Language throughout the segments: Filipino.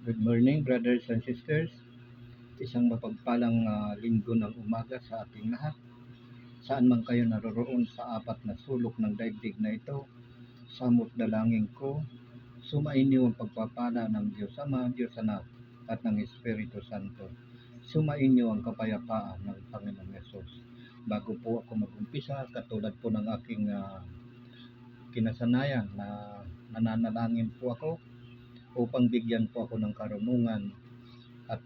Good morning, brothers and sisters. Isang mapagpalang linggo ng umaga sa ating lahat. Saan man kayo naroroon sa apat na sulok ng daigdig na ito, samot dalangin ko, sumainyo ang pagpapala ng Diyos Ama, Diyos Anak, at ng Espiritu Santo. Sumainyo ang kapayapaan ng Panginoong Yesus. Bago po ako mag-umpisa, katulad po ng aking kinasanayan na nananalangin po ako upang bigyan po ako ng karunungan at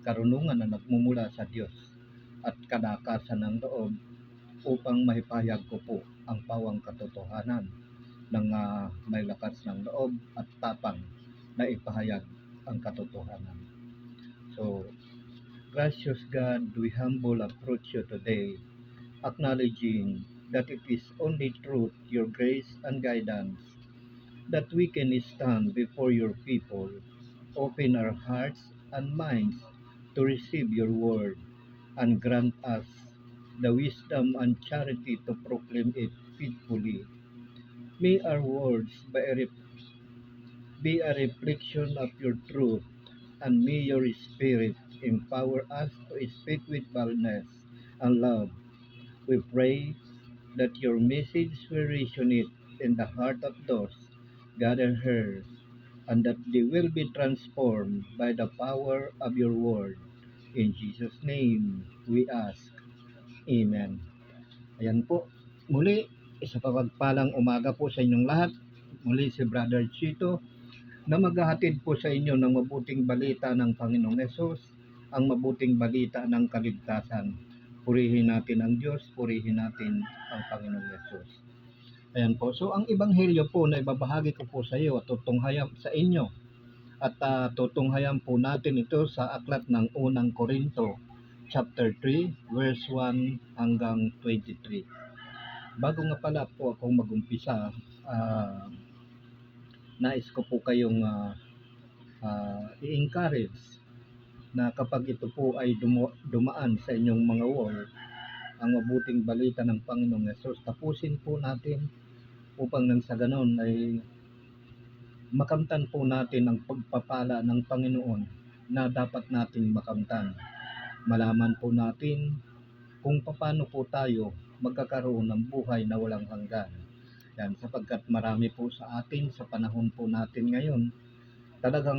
karunungan na nagmumula sa Diyos at kalakasan ng loob upang maipahayag ko po ang pawang katotohanan ng may lakas ng loob at tapang na ipahayag ang katotohanan. So, gracious God, we humble approach you today, acknowledging that it is only truth, your grace and guidance, that we can stand before your people. Open our hearts and minds to receive your word and grant us the wisdom and charity to proclaim it faithfully. May our words be a reflection of your truth, and may your Spirit empower us to speak with boldness and love. We pray that your message will resonate in the heart of those gathered here, and that they will be transformed by the power of your word. In Jesus' name, we ask. Amen. Ayan po. Muli, isa pagpalang umaga po sa inyong lahat. Muli si Brother Chito na maghahatid po sa inyo ng mabuting balita ng Panginoong Yesus, ang mabuting balita ng kaligtasan. Purihin natin ang Diyos, purihin natin ang Panginoong Yesus. Ayan po. So, ang ebanghelyo po na ibabahagi ko po sa iyo at tutunghayan sa inyo at tutunghayan po natin ito sa aklat ng unang Korinto, chapter 3, verse 1 hanggang 23. Bago nga pala po akong mag-umpisa, nais ko po kayong i-encourage na kapag ito po ay dumaan sa inyong mga wall, ang mabuting balita ng Panginoong Yesus, tapusin po natin upang nang sa ganon ay makamtan po natin ang pagpapala ng Panginoon na dapat nating makamtan. Malaman po natin kung paano po tayo magkakaroon ng buhay na walang hanggan. Yan, sapagkat marami po sa atin sa panahon po natin ngayon, talagang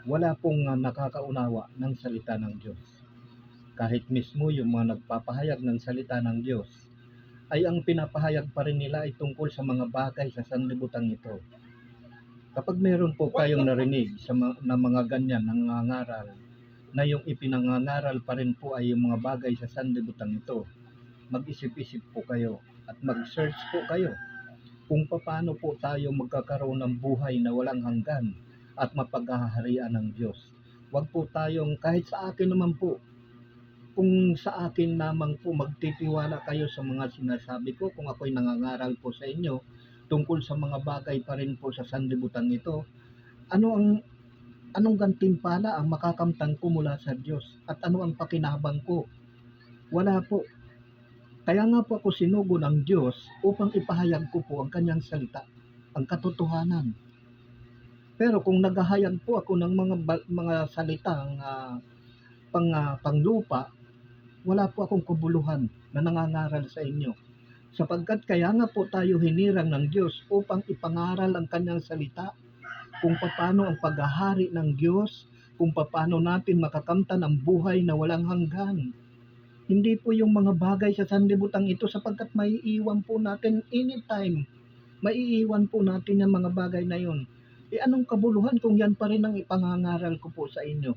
wala pong nakakaunawa ng salita ng Diyos. Kahit mismo yung mga nagpapahayag ng salita ng Diyos, ay ang pinapahayag pa rin nila ay tungkol sa mga bagay sa sanlibutan ito. Kapag meron po kayong narinig na mga ganyan nangangaral, na yung ipinangangaral pa rin po ay yung mga bagay sa sanlibutan ito, mag-isip-isip po kayo at mag-search po kayo kung paano po tayo magkakaroon ng buhay na walang hanggan at mapaghaharian ng Diyos. Huwag po tayong, kahit sa akin naman po, kung sa akin lamang po magtitiwala kayo sa mga sinasabi ko, kung ako'y nangangaral po sa inyo tungkol sa mga bagay pa rin po sa sanlibutan ito, anong gantimpala ang makakamtan ko mula sa Diyos at ano ang pakinabang ko? Wala po. Kaya nga po ako sinugo ng Diyos upang ipahayag ko po ang kanyang salita, ang katotohanan. Pero kung naghahayag po ako ng mga salitang panglupa, wala po akong kabuluhan na nangangaral sa inyo. Sapagkat kaya nga po tayo hinirang ng Diyos upang ipangaral ang kanyang salita, kung paano ang paghahari ng Diyos, kung paano natin makakamtan ang buhay na walang hanggan. Hindi po yung mga bagay sa sanlibutan ito, sapagkat maiiwan po natin anytime. Maiiwan po natin yung mga bagay na yun. Anong kabuluhan kung yan pa rin ang ipangangaral ko po sa inyo?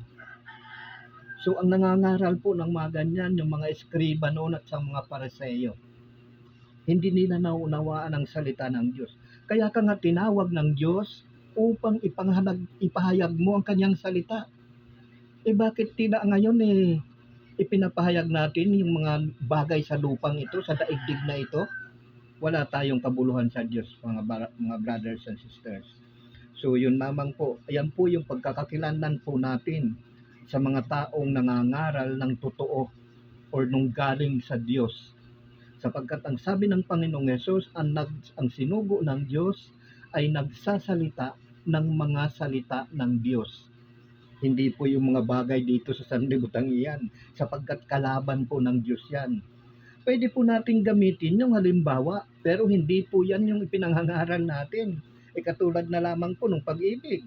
So, ang nangangaral po ng mga ganyan, yung mga eskriba noon at sa mga Pariseo, hindi nila naunawaan ang salita ng Diyos. Kaya ka nga tinawag ng Diyos upang ipahayag mo ang kanyang salita. Bakit tila ngayon ipinapahayag natin yung mga bagay sa lupang ito, sa daigdig na ito? Wala tayong kabuluhan sa Diyos, mga brothers and sisters. So, yun lamang po. Ayan po yung pagkakakilanlan po natin sa mga taong nangangaral ng totoo o nung galing sa Diyos. Sapagkat ang sabi ng Panginoong Yesus, ang sinugo ng Diyos ay nagsasalita ng mga salita ng Diyos. Hindi po yung mga bagay dito sa sanlibutan iyan, sapagkat kalaban po ng Diyos yan. Pwede po nating gamitin yung halimbawa, pero hindi po yan yung ipinanghangaral natin. Katulad na lamang po ng pag-ibig.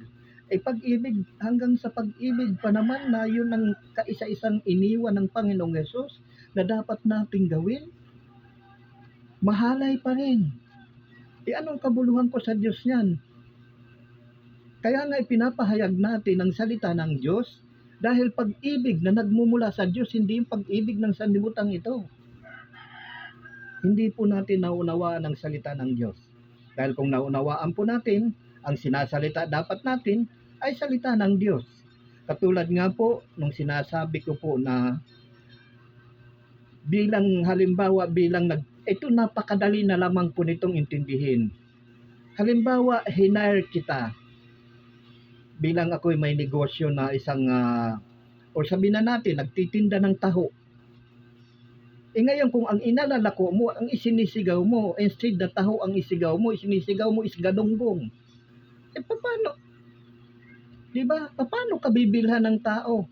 Pag-ibig, hanggang sa pag-ibig pa naman na yun ang kaisa-isang iniwan ng Panginoong Yesus na dapat nating gawin, mahalay pa rin. Anong kabuluhan ko sa Diyos yan? Kaya nga ipinapahayag natin ang salita ng Diyos dahil pag-ibig na nagmumula sa Diyos, hindi yung pag-ibig ng sanlibutan ito. Hindi po natin naunawaan ang salita ng Diyos. Dahil kung naunawaan po natin, ang sinasalita dapat natin ay salita ng Diyos. Katulad nga po nung sinasabi ko po na bilang halimbawa, ito napakadali na lamang po nitong intindihin. Halimbawa, hinire kita bilang ako'y may negosyo na isang, o sabihin na natin, nagtitinda ng taho. Ngayon kung ang inalalako mo, ang isinisigaw mo, instead na taho ang isinisigaw mo is gadonggong. Paano? Diba? Paano ka bibilhan ng tao?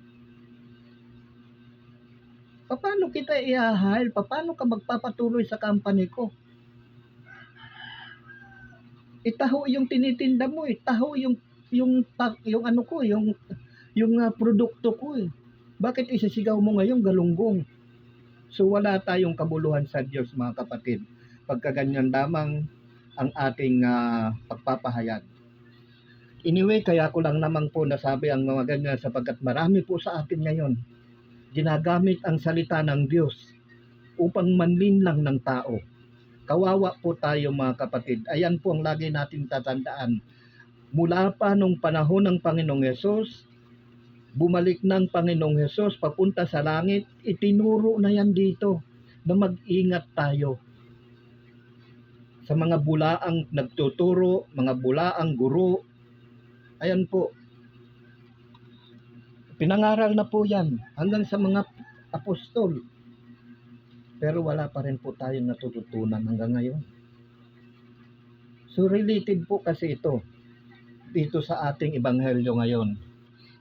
Paano kita i-hire? Paano ka magpapatuloy sa company ko? Taho yung tinitinda mo, taho yung ano ko, yung produkto ko. Bakit isisigaw mo ngayon galunggong? So wala tayong kabuluhan sa Diyos, mga kapatid. Pagkaganyan lamang ang ating pagpapahayag. Anyway, kaya ko lang naman po nasabi ang mga ganyan sapagkat marami po sa atin ngayon ginagamit ang salita ng Diyos upang manlinlang ng tao. Kawawa po tayo, mga kapatid. Ayan po ang lagi nating tatandaan. Mula pa nung panahon ng Panginoong Yesus, bumalik ng Panginoong Yesus papunta sa langit, itinuro na yan dito na mag-ingat tayo sa mga bulaang nagtuturo, mga bulaang guro. Ayan po. Pinangaral na po yan hanggang sa mga apostol. Pero wala pa rin po tayong natututunan hanggang ngayon. So related po kasi ito dito sa ating ebanghelyo ngayon.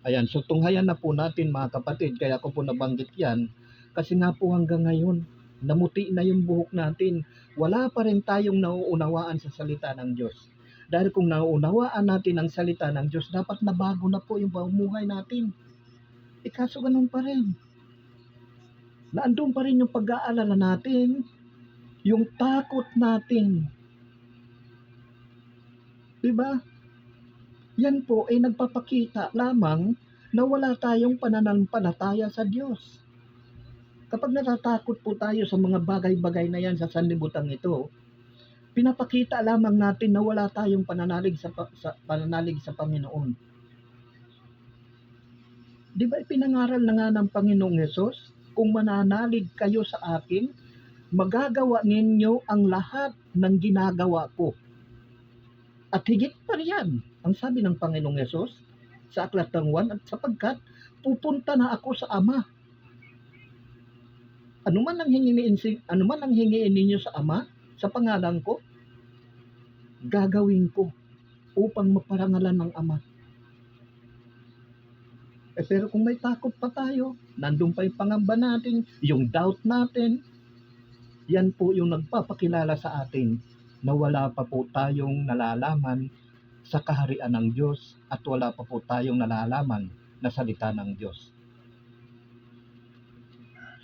Ayan, so tunghayan na po natin, mga kapatid. Kaya ko po nabanggit yan kasi nga po hanggang ngayon namuti na yung buhok natin. Wala pa rin tayong nauunawaan sa salita ng Diyos. Dahil kung nauunawaan natin ang salita ng Diyos, dapat nabago na po yung pamumuhay natin. Kaso ganun pa rin. Naandun pa rin yung pag-aalala natin, yung takot natin. Diba? Yan po ay nagpapakita lamang na wala tayong pananampalataya sa Diyos. Kapag natatakot po tayo sa mga bagay-bagay na yan sa sanlibutan ito, pinapakita lamang natin na wala tayong pananalig sa Panginoon. Di ba ipinangaral na nga ng Panginoong Yesus, kung mananalig kayo sa akin, magagawa ninyo ang lahat ng ginagawa ko. At higit pa riyan, ang sabi ng Panginoong Yesus sa Aklat ng Juan, at sapagkat pupunta na ako sa Ama. Ano man ang hingiin ninyo sa Ama, sa pangalan ko, gagawin ko upang maparangalan ng Ama. Pero kung may takot pa tayo, nandun pa yung pangamba natin, yung doubt natin, yan po yung nagpapakilala sa atin na wala pa po tayong nalalaman sa kaharian ng Diyos at wala pa po tayong nalalaman na salita ng Diyos.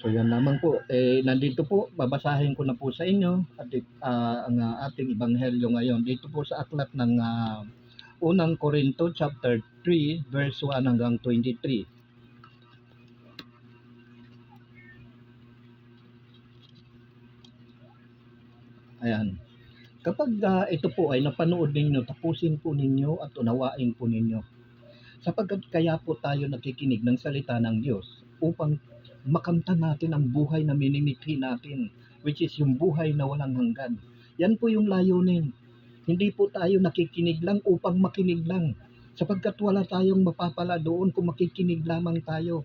So yan lamang po. Nandito po, babasahin ko na po sa inyo at ang ating ebanghelyo ngayon. Dito po sa aklat ng Unang Korinto chapter 3 verse 1 hanggang 23. Ayan. Kapag ito po ay napanood ninyo, tapusin po ninyo at unawain po ninyo. Sapagkat kaya po tayo nakikinig ng salita ng Diyos upang makamtan natin ang buhay na minimithi natin, which is yung buhay na walang hanggan. Yan po yung layunin. Hindi po tayo nakikinig lang upang makinig lang, sapagkat wala tayong mapapala doon kung makikinig lamang tayo.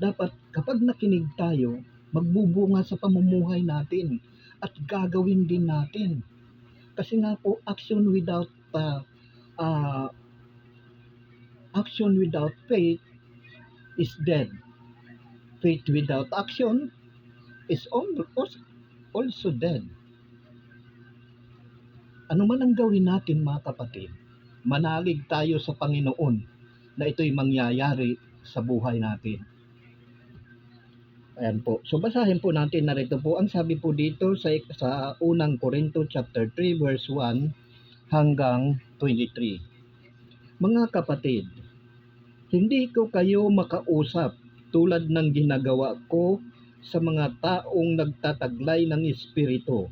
Dapat kapag nakinig tayo, magbubunga sa pamumuhay natin at gagawin din natin. Kasi nga po, action without action without faith is dead. Faith without action is also dead. Ano man ang gawin natin mga kapatid, manalig tayo sa Panginoon na ito'y mangyayari sa buhay natin. Ayan po. So basahin po natin, narito po ang sabi po dito sa unang Korinto chapter 3 verse 1 hanggang 23. Mga kapatid, hindi ko kayo makausap tulad ng ginagawa ko sa mga taong nagtataglay ng Espiritu.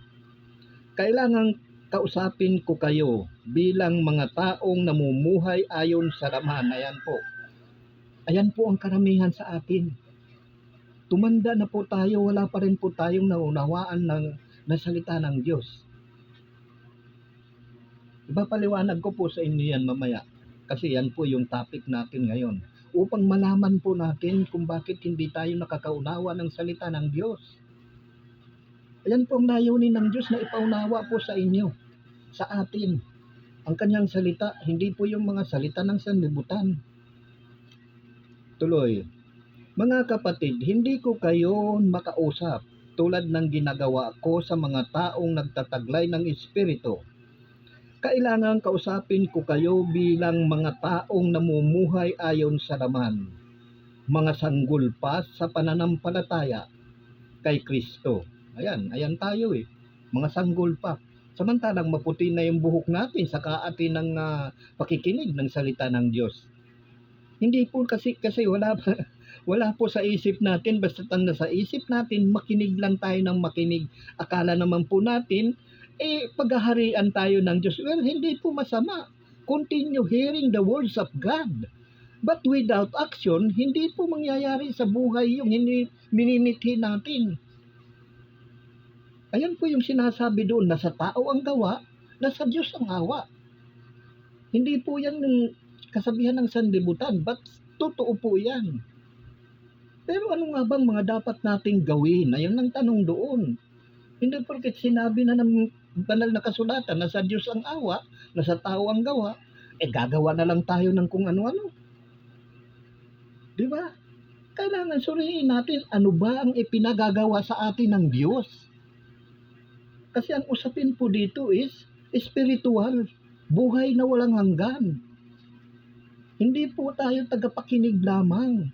Kailangang kausapin ko kayo bilang mga taong namumuhay ayon sa laman. Ayan po. Ayan po ang karamihan sa atin. Tumanda na po tayo, wala pa rin po tayong naunawaan ng salita ng Diyos. Ipapaliwanag ko po sa inyo yan mamaya. Kasi yan po yung topic natin ngayon. Upang malaman po natin kung bakit hindi tayo nakakaunawa ng salita ng Diyos. Ayan po ang layunin ng Diyos na ipaunawa po sa inyo, sa atin. Ang kanyang salita, hindi po yung mga salita ng sanlibutan. Tuloy. Mga kapatid, hindi ko kayo makausap tulad ng ginagawa ko sa mga taong nagtataglay ng Espiritu. Kailangan kausapin ko kayo bilang mga taong namumuhay ayon sa laman, mga sanggol pa sa pananampalataya kay Kristo. Ayan tayo mga sanggol pa. Samantalang maputi na yung buhok natin sa kaatin ng pakikinig ng salita ng Diyos. Hindi po kasi wala po sa isip natin, basta tanda sa isip natin, makinig lang tayo ng makinig. Akala naman po natin, paghaharian tayo ng Diyos. Well, hindi po masama. Continue hearing the words of God. But without action, hindi po mangyayari sa buhay yung minimithi natin. Ayan po yung sinasabi doon, nasa tao ang gawa, nasa Diyos ang awa. Hindi po yan yung kasabihan ng sanlibutan, but totoo po yan. Pero ano nga bang mga dapat nating gawin? Ayun ang tanong doon. Hindi porket sinabi na ng banal na kasulatan na sa Diyos ang awa, na sa tao ang gawa, gagawa na lang tayo ng kung ano-ano. Di ba? Kailangan suriin natin ano ba ang ipinagagawa sa atin ng Diyos. Kasi ang usapin po dito is spiritual, buhay na walang hanggan. Hindi po tayo tagapakinig lamang.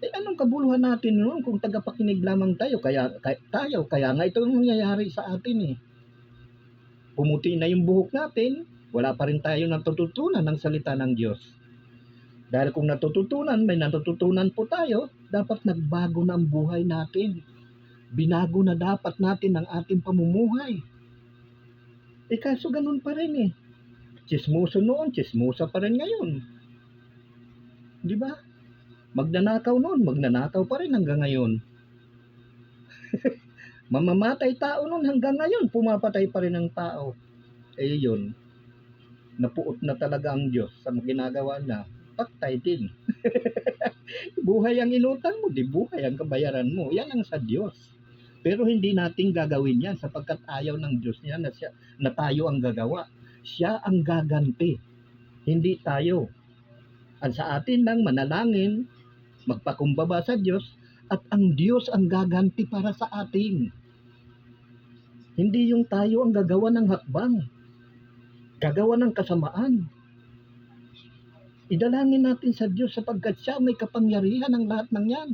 Anong kabuluhan natin noon kung tagapakinig lamang tayo? Kaya nga ito ang nangyayari sa atin Pumuti na yung buhok natin, wala pa rin tayo natututunan ng salita ng Diyos. Dahil kung may natututunan po tayo, dapat nagbago na ang buhay natin. Binago na dapat natin ang ating pamumuhay. Kaso ganun pa rin Chismoso noon, chismosa pa rin ngayon. Di ba? Magnanakaw noon, magnanakaw pa rin hanggang ngayon. Mamamatay tao noon hanggang ngayon, pumapatay pa rin ang tao. Yun, napuot na talaga ang Diyos sa ginagawa niya. Patay din. Buhay ang inutang mo, di buhay ang kabayaran mo. Yan ang sa Diyos. Pero hindi natin gagawin yan sapagkat ayaw ng Diyos niya na tayo ang gagawa. Siya ang gaganti, hindi tayo. Ang sa atin lang manalangin, magpakumbaba sa Diyos, at ang Diyos ang gaganti para sa atin. Hindi yung tayo ang gagawa ng hakbang, gagawa ng kasamaan. Idalangin natin sa Diyos sapagkat siya may kapangyarihan ng lahat ng yan.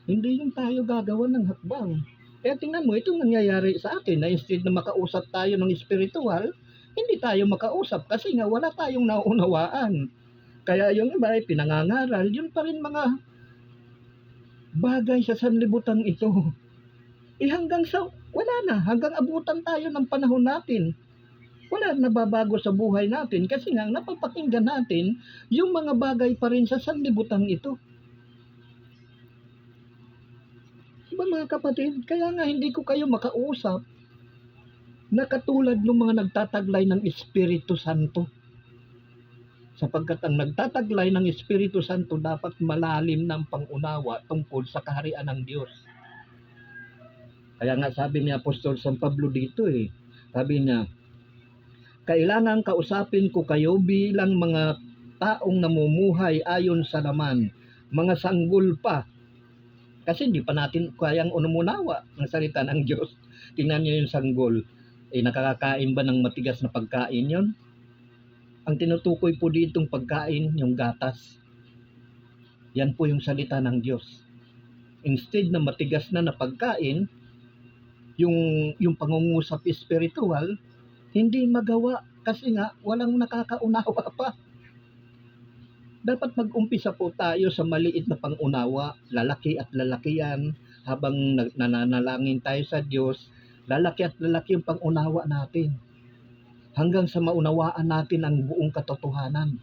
Hindi yung tayo gagawa ng hakbang. Kaya tingnan mo, itong nangyayari sa atin na instead na makausap tayo ng spiritual, hindi tayo makausap kasi nga wala tayong naunawaan. Kaya yung iba ay pinangangaral, yun pa rin mga bagay sa sanlibutan ito. Hanggang sa, wala na, hanggang abutan tayo ng panahon natin. Wala nababago sa buhay natin kasi nga napapakinggan natin yung mga bagay pa rin sa sanlibutan ito. Diba mga kapatid, kaya nga hindi ko kayo makausap na katulad ng mga nagtataglay ng Espiritu Santo. Sapagkat ang nagtataglay ng Espiritu Santo dapat malalim ng pangunawa tungkol sa kaharian ng Diyos. Kaya nga sabi ni Apostol San Pablo dito sabi niya, Kailangan kausapin ko kayo bilang mga taong namumuhay ayon sa laman, mga sanggol pa. Kasi hindi pa natin kayang umunawa ng salita ng Diyos. Tingnan niyo yung sanggol. Nakakakain ba ng matigas na pagkain yon? Ang tinutukoy po ditong pagkain, yung gatas. Yan po yung salita ng Diyos. Instead na matigas na pagkain, yung pangungusap spiritual, hindi magawa kasi nga walang nakakaunawa pa. Dapat mag-umpisa po tayo sa maliit na pangunawa, lalaki at lalaki yan, habang nananalangin tayo sa Diyos, lalaki at lalaki yung pangunawa natin. Hanggang sa maunawaan natin ang buong katotohanan,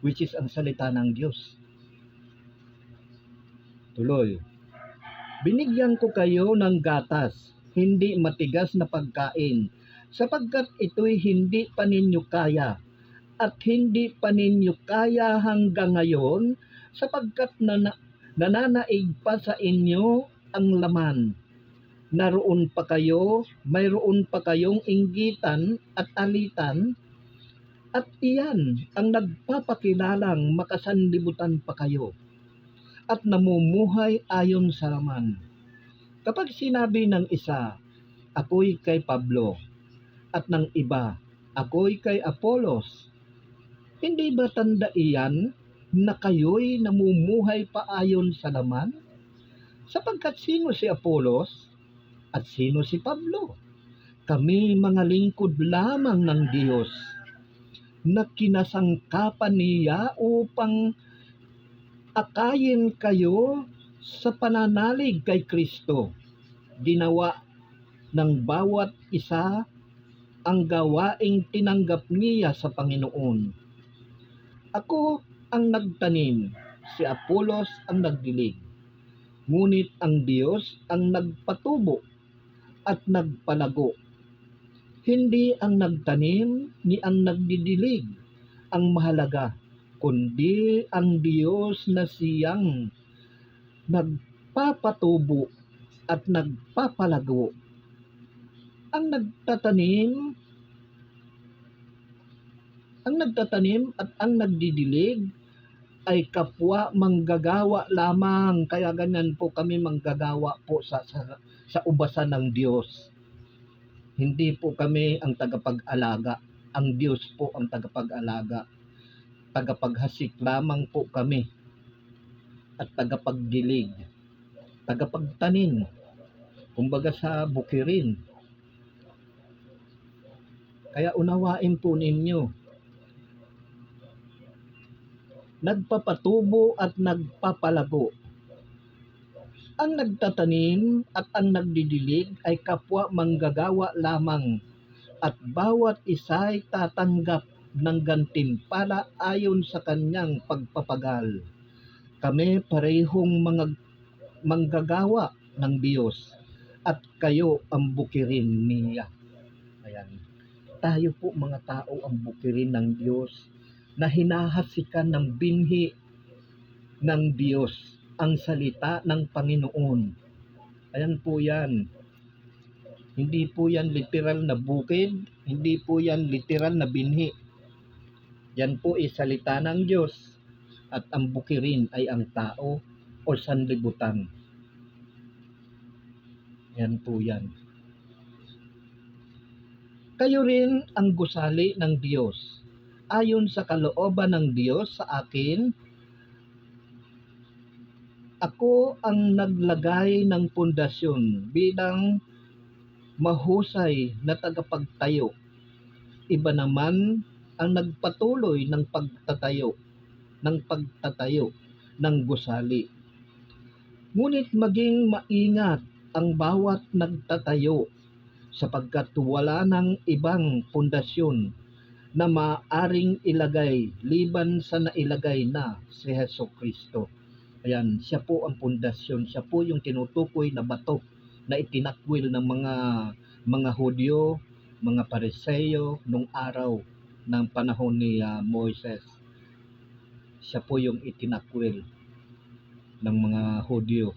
which is ang salita ng Diyos. Tuloy. Binigyan ko kayo ng gatas, hindi matigas na pagkain, sapagkat ito'y hindi pa ninyo kaya, at hindi pa ninyo kaya hanggang ngayon, sapagkat nananaig pa sa inyo ang laman. Naroon pa kayo, mayroon pa kayong inggitan at alitan, at iyan ang nagpapakilalang makasanlibutan pa kayo, at namumuhay ayon sa laman. Kapag sinabi ng isa, ako'y kay Pablo, at ng iba, ako'y kay Apolos, hindi ba tanda iyan na kayo'y namumuhay pa ayon sa laman? Sapagkat sino si Apolos at sino si Pablo? Kami mga lingkod lamang ng Diyos na kinasangkapan niya upang akayin kayo sa pananalig kay Kristo. Ginawa ng bawat isa ang gawaing tinanggap niya sa Panginoon. Ako ang nagtanim, si Apolos ang nagdilig. Ngunit ang Diyos ang nagpatubo at nagpalago. Hindi ang nagtanim ni ang nagdidilig ang mahalaga, kundi ang Diyos na siyang nagpapatubo at nagpapalago. Ang nagtatanim at ang nagdidilig ay kapwa manggagawa lamang. Kaya ganyan po kami manggagawa po sa ubasan ng Diyos. Hindi po kami ang tagapag-alaga. Ang Diyos po ang tagapag-alaga. Tagapaghasik lamang po kami. At tagapagdilig. Tagapagtanim. Kumbaga sa bukirin. Kaya unawain po ninyo. Nagpapatubo at nagpapalago. Ang nagtatanim at ang nagdidilig ay kapwa manggagawa lamang, at bawat isa ay tatanggap ng gantimpala ayon sa kanyang pagpapagal. Kami parehong mga manggagawa ng Diyos, at kayo ang bukirin niya. Ayan. Tayo po mga tao ang bukirin ng Diyos, na hinahasikan ng binhi ng Diyos, ang salita ng Panginoon. Ayan po yan. Hindi po yan literal na bukid, hindi po yan literal na binhi. Yan po ay salita ng Diyos, at ang bukirin ay ang tao o sanlibutan. Yan po yan. Kayo rin ang gusali ng Diyos. Ayon sa kalooban ng Diyos sa akin, ako ang naglagay ng pundasyon bilang mahusay na tagapagtayo. Iba naman ang nagpatuloy ng pagtatayo ng gusali. Ngunit maging maingat ang bawat nagtatayo, sapagkat wala ng ibang pundasyon na maaring ilagay liban sa nailagay na si Hesukristo. Ayan, siya po ang pundasyon, siya po yung tinutukoy na bato na itinakwil ng mga Hudyo, mga Pariseo nung araw ng panahon ni Moises. Siya po yung itinakwil ng mga Hudyo.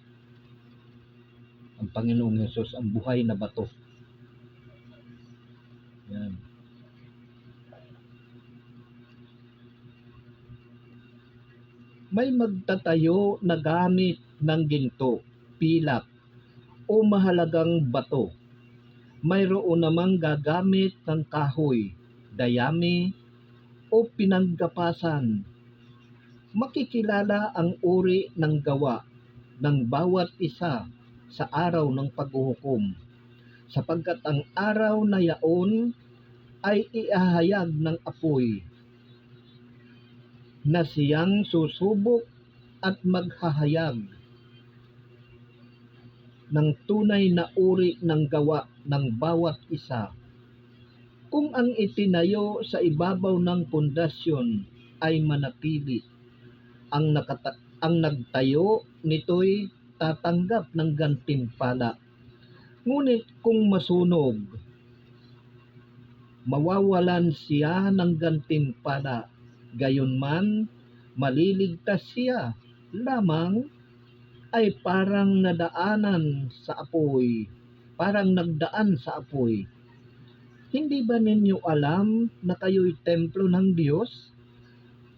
Ang Panginoong Hesus ang buhay na bato. Yan. May magtatayo na gamit ng ginto, pilak, o mahalagang bato. Mayroon namang gagamit ng kahoy, dayami, o pinanggapasan. Makikilala ang uri ng gawa ng bawat isa sa araw ng paghuhukom, sapagkat ang araw na yaon ay iahayag ng apoy na siyang susubok at maghahayag ng tunay na uri ng gawa ng bawat isa. Kung ang itinayo sa ibabaw ng pundasyon ay manatili, ang nagtayo nito'y tatanggap ng gantimpala. Ngunit kung masunog, mawawalan siya ng gantimpala. Gayunman, maliligtas siya lamang ay parang nagdaan sa apoy. Hindi ba ninyo alam na kayo'y templo ng Diyos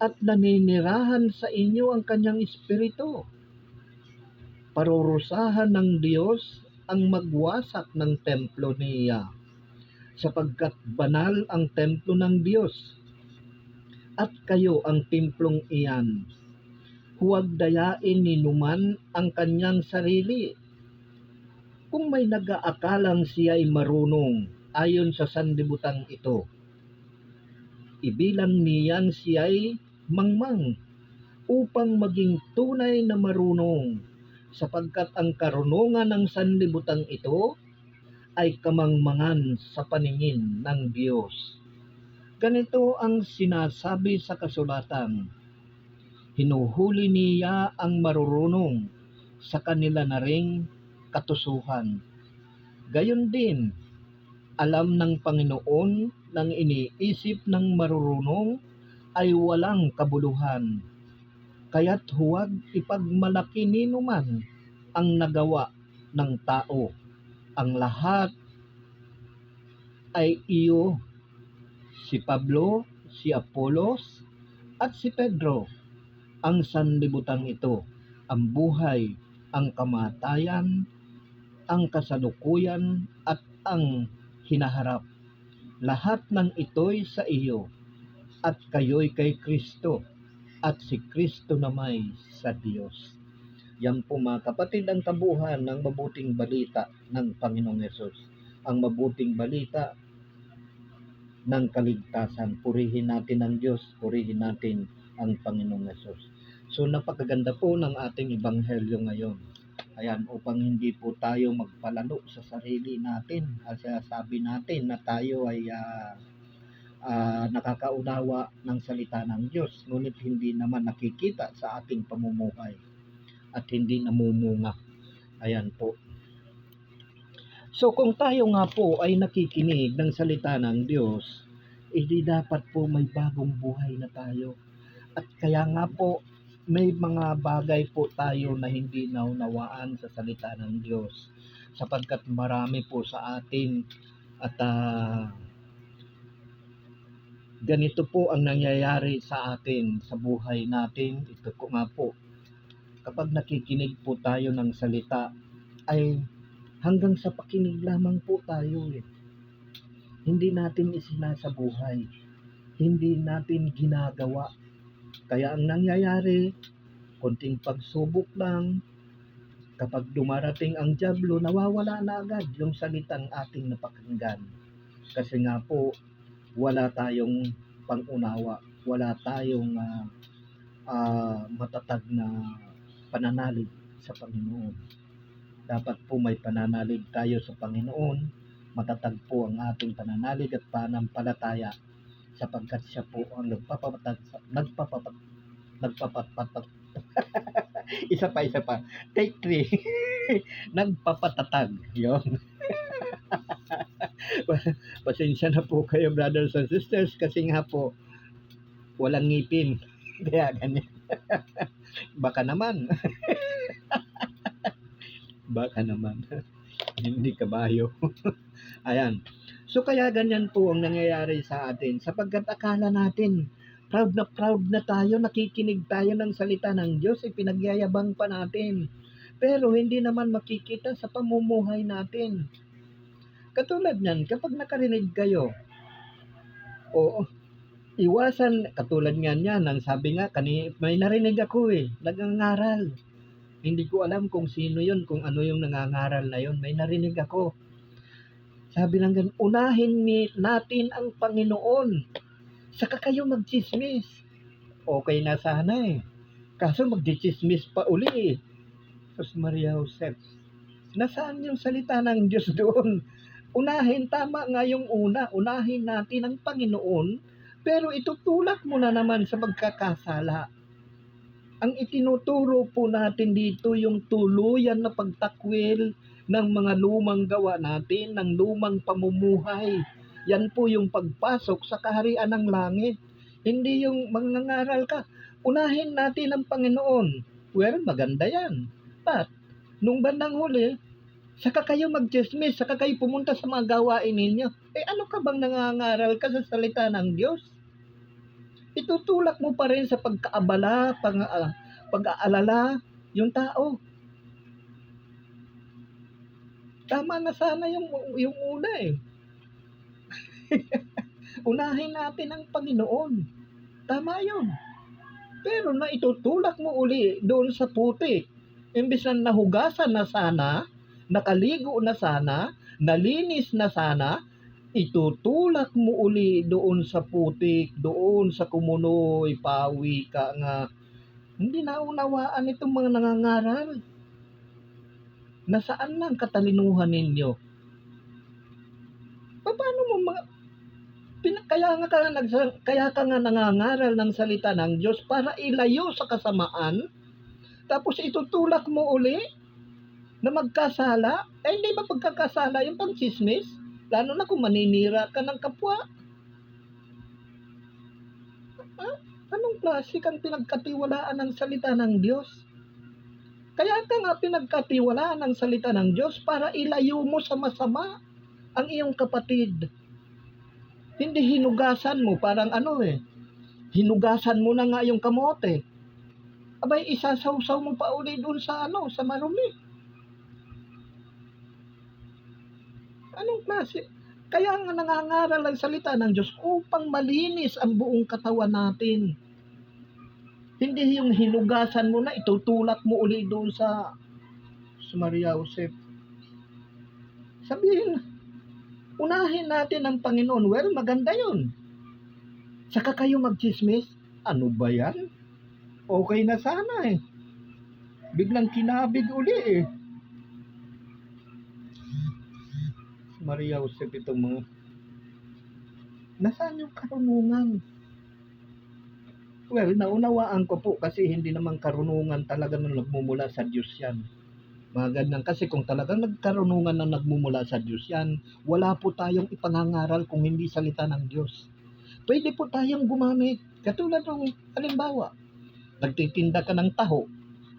at naninirahan sa inyo ang kanyang espiritu? Parurusahan ng Diyos ang magwasak ng templo niya, sapagkat banal ang templo ng Diyos at kayo ang templong iyan. Huwag dayain ni numan ang kanyang sarili. Kung may nag-aakalang siya'y marunong ayon sa sanlibutan ito, ibilang niyan siya'y mangmang upang maging tunay na marunong, sapagkat ang karunungan ng sanlibutan ito ay kamangmangan sa paningin ng Diyos. Ganito ang sinasabi sa kasulatan, hinuhuli niya ang marurunong sa kanila na ring katusuhan. Gayon din, alam ng Panginoon ng iniisip ng marurunong ay walang kabuluhan. Kaya't huwag ipagmalaki ni numan ang nagawa ng tao. Ang lahat ay iyo, si Pablo, si Apolos, at si Pedro, ang sanlibutan ito, ang buhay, ang kamatayan, ang kasalukuyan, at ang hinaharap. Lahat ng ito'y sa iyo, at kayo'y kay Kristo, at si Kristo namay sa Diyos. Yan po mga kapatid ang kabuuan ng mabuting balita ng Panginoong Yesus. Ang mabuting balita ng kaligtasan. Purihin natin ang Diyos, purihin natin ang Panginoong Yesus. So napakaganda po ng ating ebanghelyo ngayon. Ayan, upang hindi po tayo magpalalo sa sarili natin. Kasi sabi natin na tayo ay nakakaunawa ng salita ng Diyos, ngunit hindi naman nakikita sa ating pamumuhay at hindi namumunga. Ayan po. So kung tayo nga po ay nakikinig ng salita ng Diyos, hindi dapat po may bagong buhay na tayo. At kaya nga po, may mga bagay po tayo na hindi naunawaan sa salita ng Diyos, sapagkat marami po sa atin at ganito po ang nangyayari sa atin sa buhay natin. Ito ko nga po, kapag nakikinig po tayo ng salita, ay hanggang sa pakinig lamang po tayo. Hindi natin isinasabuhay, hindi natin ginagawa. Kaya ang nangyayari, konting pagsubok lang, kapag dumarating ang dyablo, nawawala na agad yung salitang ating napakinggan. Kasi nga po, wala tayong pangunawa, wala tayong matatag na pananalig sa Panginoon. Dapat po may pananalig tayo sa Panginoon, matatag po ang ating pananalig at panampalataya, sapagkat siya po ang isa pa, take 3, nagpapatatag, yun. Pasensya na po kayo brothers and sisters, kasi nga po, walang ngipin, kaya ganyan. Baka naman, hindi kabayo. Ayan. So kaya ganyan po ang nangyayari sa atin, sapagkat akala natin proud na tayo, nakikinig tayo ng salita ng Diyos, ipinagyayabang pa natin. Pero hindi naman makikita sa pamumuhay natin. Katulad niyan, kapag nakarinig kayo, o iwasan, katulad nga niyan, ang sabi nga, may narinig ako nagngangaral. Hindi ko alam kung sino yun, kung ano yung nangangaral na yun. May narinig ako. Sabi lang ganun, unahin natin ang Panginoon. Saka kayo magchismis. Okay na sana Kaso magchismis pa uli Sus Maria Josep. Nasaan yung salita ng Diyos doon? Unahin, tama nga yung una. Unahin natin ang Panginoon, pero itutulak mo na naman sa pagkakasala. Ang itinuturo po natin dito yung tuluyan na pagtakwil ng mga lumang gawa natin, ng lumang pamumuhay. Yan po yung pagpasok sa kaharian ng langit. Hindi yung mangangaral ka. Unahin natin ang Panginoon. Well, maganda yan. But, nung bandang huli, saka kayo mag-chismis, saka kayo pumunta sa mga gawain ninyo. Ano ka bang nangangaral ka sa salita ng Diyos? Itutulak mo pa rin sa pagkaabala, pag-aalala yung tao. Tama na sana yung una Unahin natin ang Panginoon. Tama yun. Pero na itutulak mo uli doon sa putik. Imbis na nahugasan na sana, nakaligo na sana, nalinis na sana, itutulak mo uli doon sa putik, doon sa kumunoy, pawi ka nga. Hindi naunawaan itong mga nangangaral. Nasaan na ang katalinuhan ninyo? Paano mo kaya ka nga nangangaral ng salita ng Diyos para ilayo sa kasamaan, tapos itutulak mo uli na magkasala? Hindi ba pagkakasala yung pang-chismis? Lalo na kung maninira ka ng kapwa. Anong klase kang pinagkatiwalaan ng salita ng Diyos? Kaya ka nga pinagkatiwalaan ng salita ng Diyos para ilayo mo sa masama ang iyong kapatid. Hindi hinugasan mo, parang hinugasan mo na nga yung kamote. Abay, isasawsaw mo pa uli doon sa sa marumi. Anong klase? Kaya nga nangangaral ang salita ng Diyos upang malinis ang buong katawan natin. Hindi yung hinugasan mo na, itutulak mo uli doon sa Maria Josep. Sabihin, unahin natin ang Panginoon. Well, maganda yun. Saka kayo magchismis. Ano ba yan? Okay na sana Biglang kinabig uli Maria Josep, itong mga nasaan yung karunungan? Well, naunawaan ko po kasi hindi naman karunungan talaga na nagmumula sa Diyos yan. Mga ganyan. Kasi kung talagang nagkarunungan na nagmumula sa Diyos yan, wala po tayong ipangangaral kung hindi salita ng Diyos. Pwede po tayong gumamit. Katulad ng halimbawa, nagtitinda ka ng taho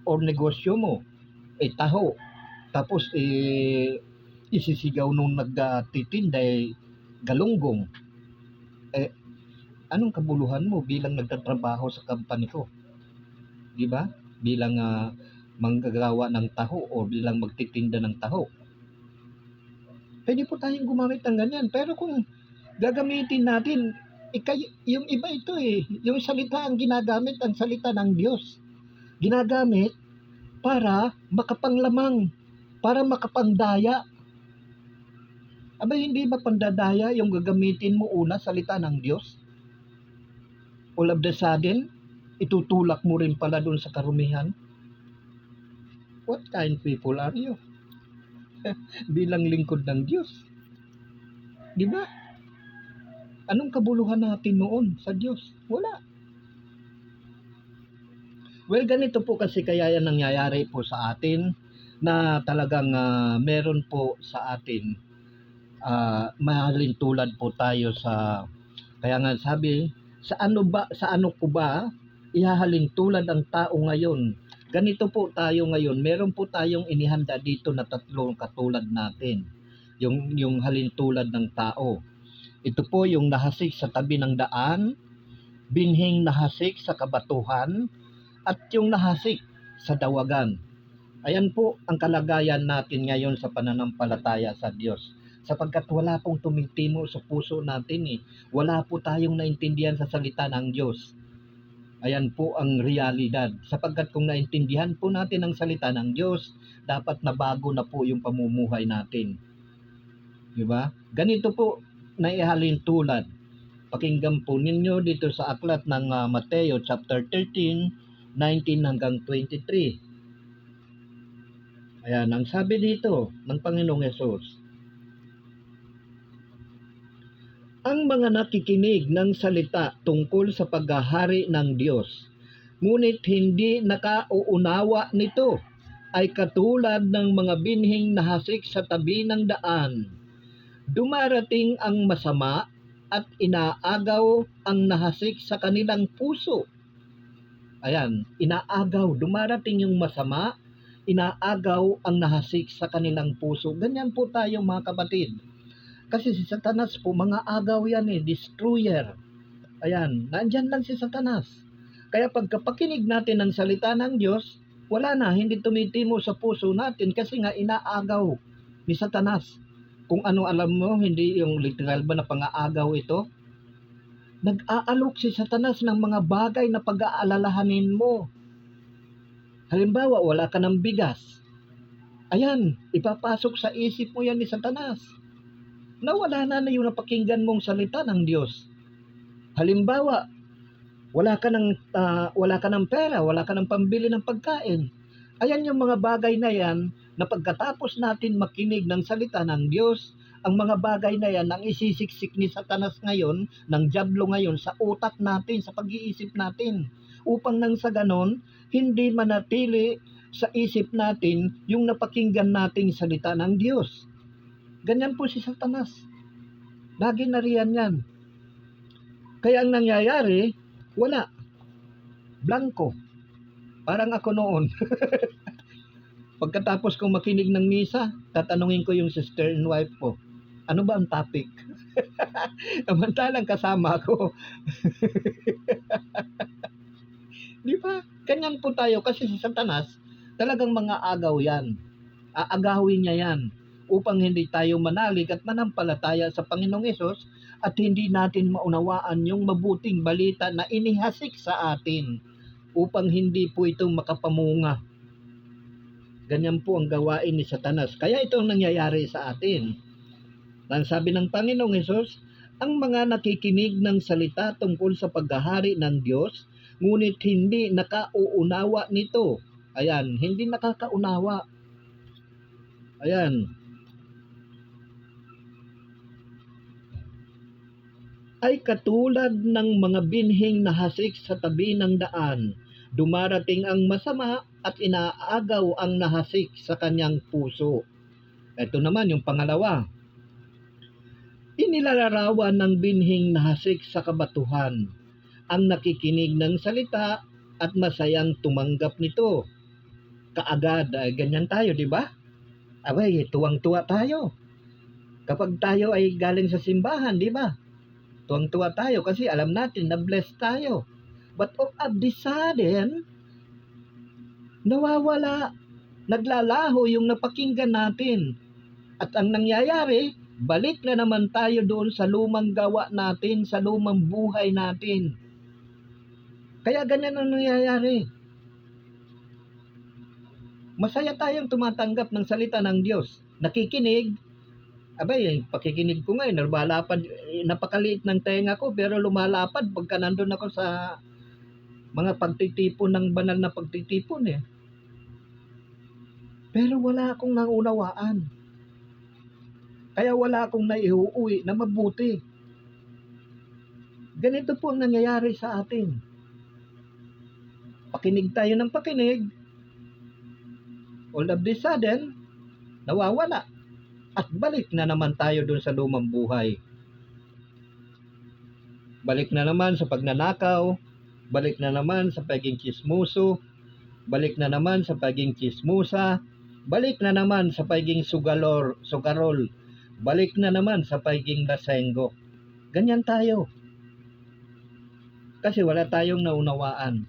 o negosyo mo, taho. Tapos isisigaw nung nagtitinda galunggong. Anong kabuluhan mo bilang nagtatrabaho sa company ko? Di ba? Bilang manggagawa ng taho o bilang magtitinda ng taho. Pwede po tayong gumamit ng ganyan. Pero kung gagamitin natin, yung iba ito yung salita ang ginagamit, ang salita ng Diyos. Ginagamit para makapanglamang, para makapandaya. Abay, hindi ba pandadaya yung gagamitin mo una, salita ng Diyos? All of the sudden, itutulak mo rin pala doon sa karumihan. What kind of people are you? Bilang lingkod ng Diyos. Di ba? Anong kabuluhan natin noon sa Diyos? Wala. Well, ganito po kasi kaya yan nangyayari po sa atin na talagang meron po sa atin mahalin tulad po tayo kaya nga sabi, sa ano ko ba ihahalin tulad ang tao ngayon? Ganito po tayo ngayon, meron po tayong inihanda dito na tatlong katulad natin. Yung halintulad ng tao. Ito po yung nahasik sa tabi ng daan, binhing nahasik sa kabatuhan at yung nahasik sa dawagan. Ayan po ang kalagayan natin ngayon sa pananampalataya sa Diyos. Sapagkat wala pong tumitimo sa puso natin eh. Wala po tayong naintindihan sa salita ng Diyos. Ayan po ang realidad. Sapagkat kung naintindihan po natin ang salita ng Diyos, dapat na bago na po yung pamumuhay natin. Diba? Ganito po naihalin tulad. Pakinggan po ninyo dito sa aklat ng Mateo chapter 13, 19 hanggang 23. Ayan, ang sabi dito ng Panginoong Hesus, ang mga nakikinig ng salita tungkol sa paghahari ng Diyos, ngunit hindi nakauunawa nito, ay katulad ng mga binhing nahasik sa tabi ng daan. Dumarating ang masama at inaagaw ang nahasik sa kanilang puso. Ayan, inaagaw, dumarating yung masama, inaagaw ang nahasik sa kanilang puso. Ganyan po tayo mga kapatid. Kasi si Satanas po, mga agaw yan eh, destroyer. Ayan, nandyan lang si Satanas. Kaya pagkapakinig natin ng salita ng Diyos, wala na, hindi tumitimo sa puso natin kasi nga inaagaw ni Satanas. Kung ano alam mo, hindi yung literal ba na pang-aagaw ito? Nag-aalok si Satanas ng mga bagay na pag-aalalahanin mo. Halimbawa, wala ka ng bigas. Ayan, ipapasok sa isip mo yan ni Satanas. Nawala na yung napakinggan mong salita ng Diyos. Halimbawa, wala ka ng pera, wala ka ng pambili ng pagkain. Ayan yung mga bagay na yan na pagkatapos natin makinig ng salita ng Diyos, ang mga bagay na yan ang isisiksik ni Satanas ngayon, ng dyablo ngayon sa utak natin, sa pag-iisip natin. Upang nang sa ganon, hindi manatili sa isip natin yung napakinggan nating salita ng Diyos. Ganyan po si Satanas. Lagi na riyan yan. Kaya ang nangyayari, wala. Blanco. Parang ako noon. Pagkatapos kong makinig ng misa, tatanungin ko yung sister and wife ko, ano ba ang topic? Samantalang kasama ko. Di ba? Ganyan po tayo kasi si Satanas, talagang mga agaw yan. Aagawin niya yan upang hindi tayo manalig at manampalataya sa Panginoong Hesus at hindi natin maunawaan yung mabuting balita na inihasik sa atin upang hindi po ito makapamunga. Ganyan po ang gawain ni Satanas. Kaya ito ang nangyayari sa atin. Ang sabi ng Panginoong Hesus, ang mga nakikinig ng salita tungkol sa paghahari ng Diyos, ngunit hindi nakauunawa nito. Ayan, hindi nakakaunawa. Ayan. Ay katulad ng mga binhing nahasik sa tabi ng daan. Dumarating ang masama at inaagaw ang nahasik sa kanyang puso. Ito naman yung pangalawa. Inilalarawan ng binhing nahasik sa kabatuhan ang nakikinig ng salita at masayang tumanggap nito. Kaagad, ganyan tayo, di ba? Abay, tuwang-tuwa tayo. Kapag tayo ay galing sa simbahan, di ba? Tuwang-tuwa tayo kasi alam natin na blessed tayo. But all of the sudden, nawawala, naglalaho yung napakinggan natin. At ang nangyayari, balik na naman tayo doon sa lumang gawa natin, sa lumang buhay natin. Kaya ganyan ang nangyayari. Masaya tayong tumatanggap ng salita ng Diyos. Nakikinig. Abay, pakikinig ko ngayon, lumalapad, napakaliit ng tenga ko, pero lumalapad pagka nandun ako sa mga pagtitipon ng banal na pagtitipon eh. Pero wala akong naunawaan. Kaya wala akong naiuuwi na mabuti. Ganito po ang nangyayari sa atin. Pakinig tayo ng pakinig. All of the sudden, nawawala. At balik na naman tayo dun sa lumang buhay. Balik na naman sa pagnanakaw. Balik na naman sa pagiging chismoso. Balik na naman sa pagiging chismosa. Balik na naman sa pagiging sugarol. Balik na naman sa pagiging lasenggo. Ganyan tayo. Kasi wala tayong naunawaan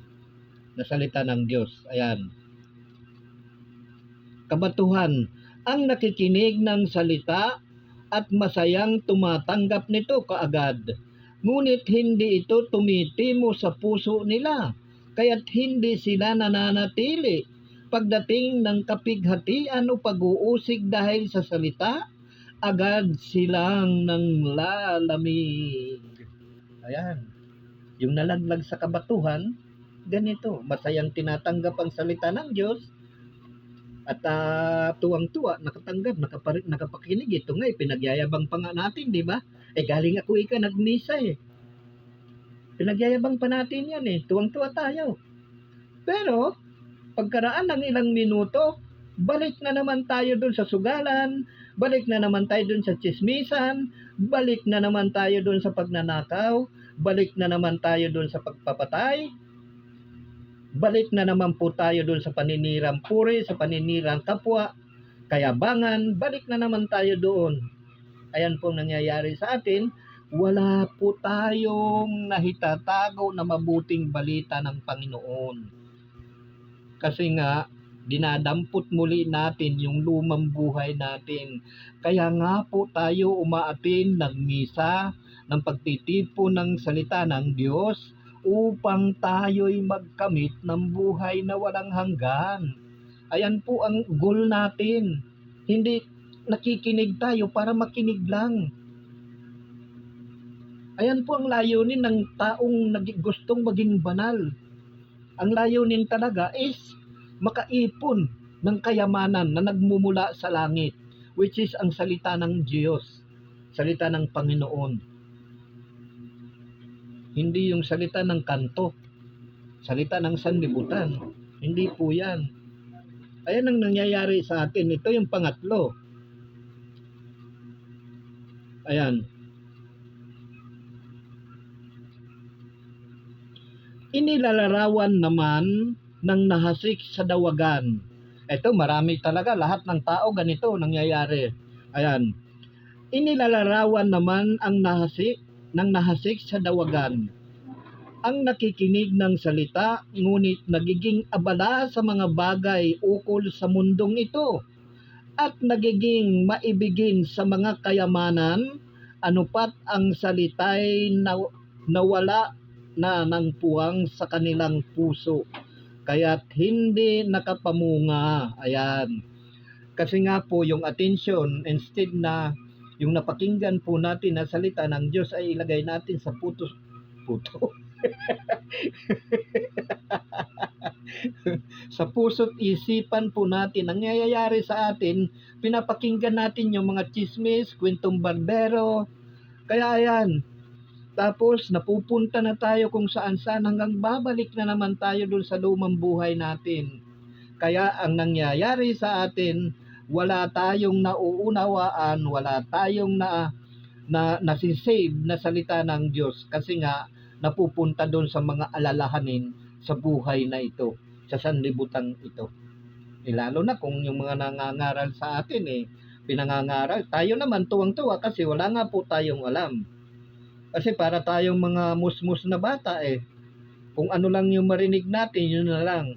na salita ng Diyos. Ayan. Kabatuhan, ang nakikinig ng salita at masayang tumatanggap nito kaagad. Ngunit hindi ito tumitimo sa puso nila, kaya't hindi sila nananatili. Pagdating ng kapighatian o pag-uusig dahil sa salita, agad silang nanglalamig. Ayan. Yung nalaglag sa kabatuhan, ganito, masayang tinatanggap ang salita ng Diyos at tuwang-tuwa, nakatanggap, nakapakinig. Ito nga, pinagyayabang pa nga natin, di ba? Galing ako nagmisa Pinagyayabang pa natin yan tuwang-tuwa tayo. Pero, pagkaraan ng ilang minuto, balik na naman tayo dun sa sugalan, balik na naman tayo dun sa tsismisan, balik na naman tayo dun sa pagnanakaw, balik na naman tayo dun sa pagpapatay, balik na naman po tayo dun sa paninirang puri, sa paninirang kapwa, kayabangan, balik na naman tayo doon. Ayan po nangyayari sa atin. Wala po tayong nahitatago na mabuting balita ng Panginoon. Kasi nga, dinadampot muli natin yung lumang buhay natin. Kaya nga po tayo umaatin ng misa, ng pagtitipo ng salita ng Diyos, upang tayo'y magkamit ng buhay na walang hanggan. Ayan po ang goal natin. Hindi nakikinig tayo para makinig lang. Ayan po ang layunin ng taong gustong maging banal. Ang layunin talaga is makaipon ng kayamanan na nagmumula sa langit, which is ang salita ng Diyos, salita ng Panginoon. Hindi yung salita ng kanto, salita ng sanlibutan. Hindi po yan. Ayan ang nangyayari sa atin. Ito yung pangatlo. Ayan. Inilalarawan naman ng nahasik sa dawagan. Ito, marami talaga. Lahat ng tao ganito nangyayari. Ayan. Inilalarawan naman ang nahasik sa dawagan. Ang nakikinig ng salita, ngunit nagiging abala sa mga bagay ukol sa mundong ito at nagiging maibigin sa mga kayamanan, anupat ang salita'y nawala na ng puwang sa kanilang puso, kaya't hindi nakapamunga. Ayan. Kasi nga po yung attention, instead na yung napakinggan po natin na salita ng Diyos ay ilagay natin sa puto. Sa puso't isipan po natin, ang nangyayari sa atin, pinapakinggan natin yung mga chismis, kwentong barbero. Kaya ayan, tapos napupunta na tayo kung saan-saan hanggang babalik na naman tayo dun sa lumang buhay natin. Kaya ang nangyayari sa atin, wala tayong nauunawaan, wala tayong nasisave na salita ng Diyos kasi nga napupunta doon sa mga alalahanin sa buhay na ito, sa sanlibutan ito. Lalo na kung yung mga nangangaral sa atin pinangangaral, tayo naman tuwang-tuwa kasi wala nga po tayong alam. Kasi para tayong mga musmus na bata kung ano lang yung marinig natin, yun na lang.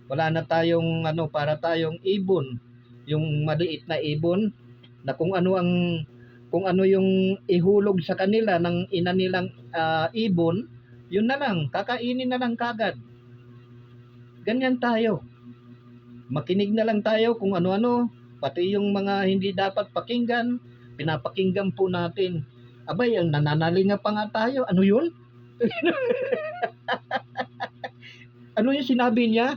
Wala na tayong para tayong ibon, yung maliit na ibon na kung ano yung ihulog sa kanila ng ina nilang ibon, yun na lang, kakainin na lang kagad. Ganyan tayo. Makinig na lang tayo kung ano-ano, pati yung mga hindi dapat pakinggan, pinapakinggan po natin. Abay, nananalinga pa nga tayo. Ano yun? Ano yung sinabi niya?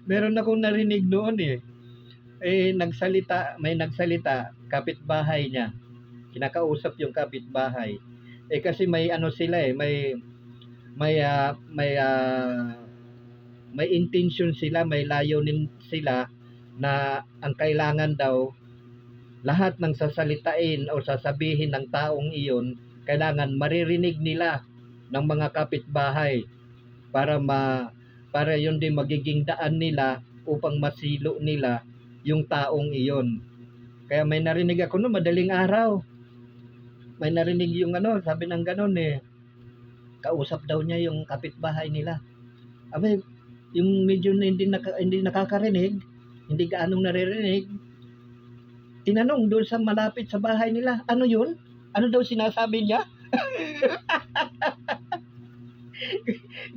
meron akong narinig noon may nagsalita, kapitbahay niya. Kinakausap yung kapitbahay. Kasi may sila may intention sila, may layunin sila na ang kailangan daw lahat ng sasalitain o sasabihin ng taong iyon, kailangan maririnig nila ng mga kapitbahay para yun din magiging daan nila upang masilo nila yung taong iyon. Kaya may narinig ako noon madaling araw. may narinig yung ano, sabi ng ganon eh, kausap daw niya yung kapitbahay nila. Abay, yung medyo hindi nakakarinig, hindi gaanong naririnig, tinanong doon sa malapit sa bahay nila, ano yun? Ano daw sinasabi niya?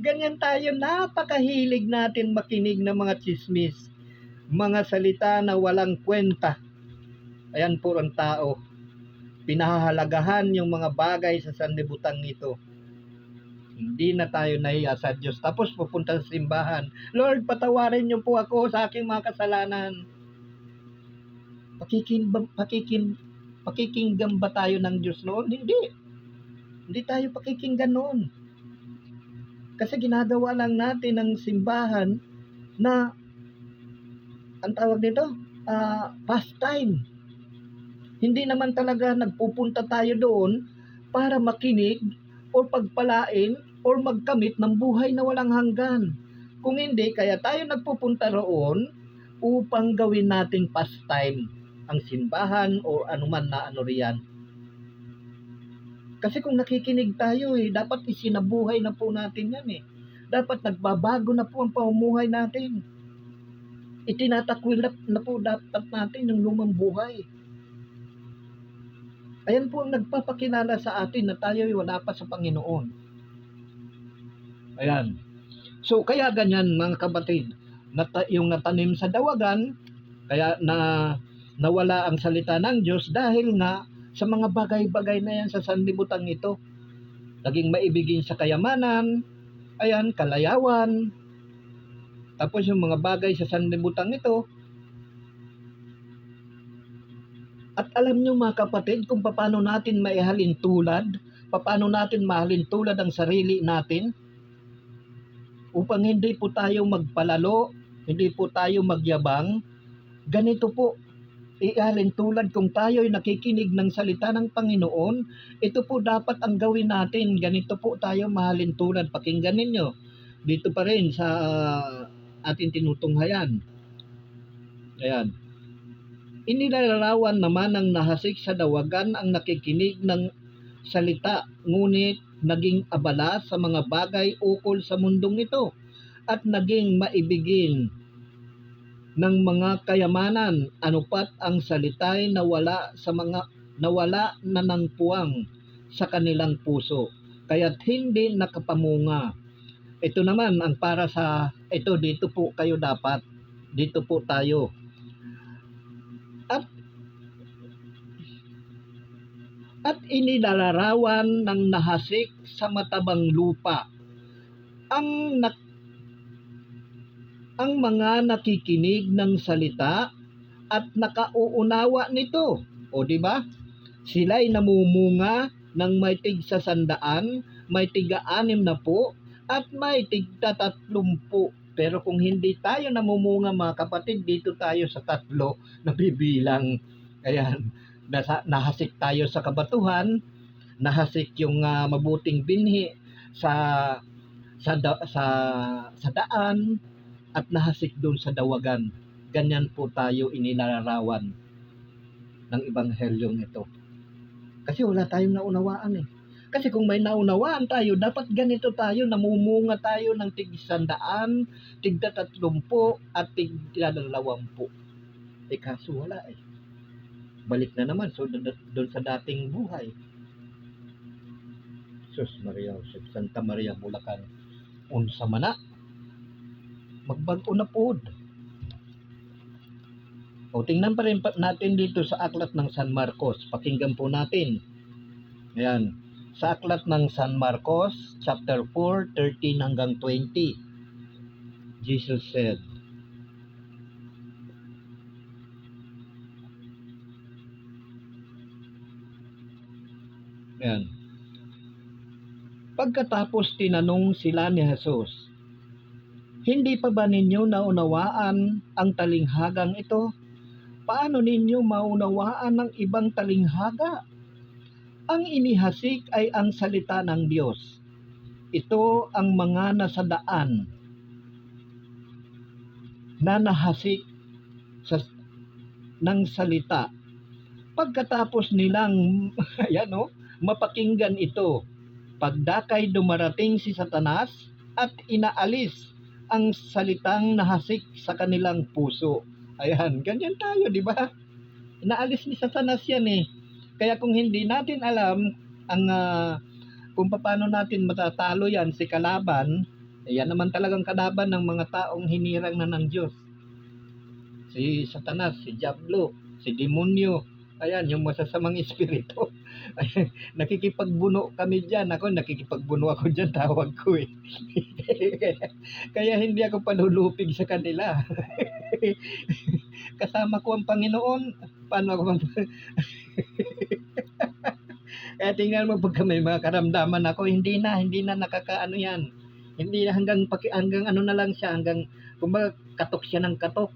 Ganyan tayo, napakahilig natin makinig ng mga chismis, mga salita na walang kwenta. Ayan po ang tao. Pinahahalagahan yung mga bagay sa sanlibutan nito. Hindi na tayo nahiya sa Diyos. Tapos pupunta sa simbahan, Lord, patawarin niyo po ako sa aking mga kasalanan. Pakikinggan ba tayo ng Diyos noon? Hindi. Hindi tayo pakikinggan noon. Kasi ginagawa lang natin ng simbahan na, ang tawag nito, pastime. Hindi naman talaga nagpupunta tayo doon para makinig o pagpalain o magkamit ng buhay na walang hanggan. Kung hindi, kaya tayo nagpupunta roon upang gawin nating pastime ang simbahan o anuman na ano riyan. Kasi kung nakikinig tayo dapat isinabuhay na po natin yan Dapat nagbabago na po ang pamumuhay natin. Itinatakwil na po dapat natin yung lumang buhay. Ayan po ang nagpapakilala sa atin na tayo wala pa sa Panginoon. Ayan. So kaya ganyan mga kapatid, yung natanim sa dawagan, kaya nawala ang salita ng Diyos dahil nga sa mga bagay-bagay na yan sa sanlibutan ito. Naging maibigin sa kayamanan, ayan, kalayawan. Tapos yung mga bagay sa sanlibutan ito. At alam nyo mga kapatid kung paano natin maihalin tulad, paano natin mahalin tulad ang sarili natin upang hindi po tayo magpalalo, hindi po tayo magyabang. Ganito po, ihalin tulad kung tayo ay nakikinig ng salita ng Panginoon, ito po dapat ang gawin natin. Ganito po tayo mahalin tulad. Pakinggan ninyo. Dito pa rin sa ating tinutunghayan. Ayan. Inilalarawan naman ng nahasik sa dawagan ang nakikinig ng salita, ngunit naging abala sa mga bagay ukol sa mundong ito at naging maibigin ng mga kayamanan, anupat ang salita'y nawala na ng puwang sa kanilang puso, kaya't hindi nakapamunga. Ito naman ang para sa ito, dito po kayo dapat, dito po tayo. At inilalarawan ng nahasik sa matabang lupa ang mga nakikinig ng salita at nakauunawa nito. O di ba? Sila'y namumunga ng may tig-100, may tig-60, at may tig-30. Pero kung hindi tayo namumunga mga kapatid, dito tayo sa 3 na bibilang. Ayan, nahasik tayo sa kabatuhan, nahasik yung mabuting binhi sa daan, at nahasik doon sa dawagan. Ganyan po tayo inilalarawan ng ebanghelyong ito. Kasi wala tayong naunawaan Kasi kung may naunawaan tayo, dapat ganito tayo, namumunga tayo ng tig-100, tig-30, at tig-20. Kaso wala Balik na naman doon sa dating buhay. Sus Maria Josep, Santa Maria, Bulacan. Unsa man na? Magbag-o na pod. O tingnan pa rin natin dito sa aklat ng San Marcos. Pakinggan po natin. Ayan. Sa aklat ng San Marcos, chapter 4, 13 hanggang 20. Jesus said, ayan. Pagkatapos tinanong sila ni Jesus, hindi pa ba ninyo naunawaan ang talinghagang ito? Paano ninyo maunawaan ang ibang talinghaga? Ang inihasik ay ang salita ng Diyos. Ito ang mga nasa daan na nahasik ng salita. Pagkatapos nilang mapakinggan ito. Pagdakay dumarating si Satanas at inaalis ang salitang nahasik sa kanilang puso. Ayan, ganyan tayo, di ba? Inaalis ni Satanas yan eh. Kaya kung hindi natin alam ang kung paano natin matatalo yan si kalaban, yan naman talagang kalaban ng mga taong hinirang na ng Diyos. Si Satanas, si Diablo, si Demonyo, ayan, yung masasamang espiritu. Nakikipagbuno kami dyan. Nakikipagbuno ako dyan, tawag ko eh. Kaya hindi ako panulupig sa kanila. Kasama ko ang Panginoon. Paano ako Kaya tingnan mo, pagka may mga karamdaman ako, hindi na nakakaano yan. Hindi na hanggang ano na lang siya, hanggang kumbaga katok siya ng katok.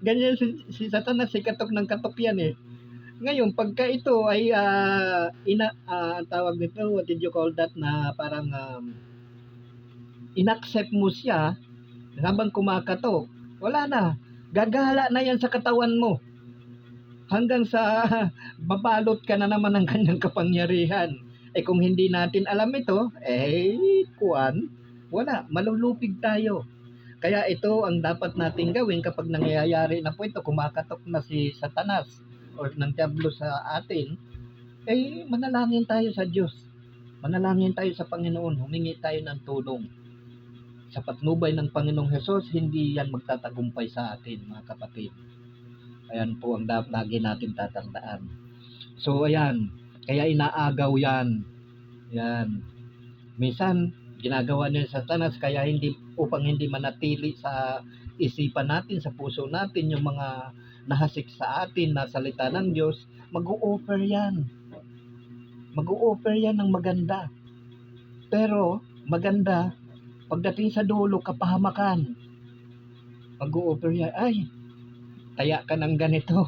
Ganyan si Satanas, si katok ng katok yan eh. Ngayon, pagka ito ay tawag nito, what did you call that, na parang inaccept mo siya habang kumakatok, wala na. Gagala na yan sa katawan mo. Hanggang sa babalot ka na naman ng kanyang kapangyarihan. Kung hindi natin alam ito, wala, malulupig tayo. Kaya ito ang dapat natin gawin kapag nangyayari na po ito, kumakatok na si Satanas o ng Diablo sa atin, manalangin tayo sa Diyos. Manalangin tayo sa Panginoon, humingi tayo ng tulong. Sa patnubay ng Panginoong Hesus, hindi yan magtatagumpay sa atin, mga kapatid. Ayan po ang lagi natin tatandaan. So ayan, kaya inaagaw yan. Yan. Minsan, ginagawa niya sa Satanas kaya upang hindi manatili sa isipan natin, sa puso natin yung mga nahasik sa atin na salita ng Diyos, mag-o-offer yan. Mag-o-offer yan ng maganda. Pero maganda, pagdating sa dulo, kapahamakan. Mag-o-offer yan, taya ka ng ganito.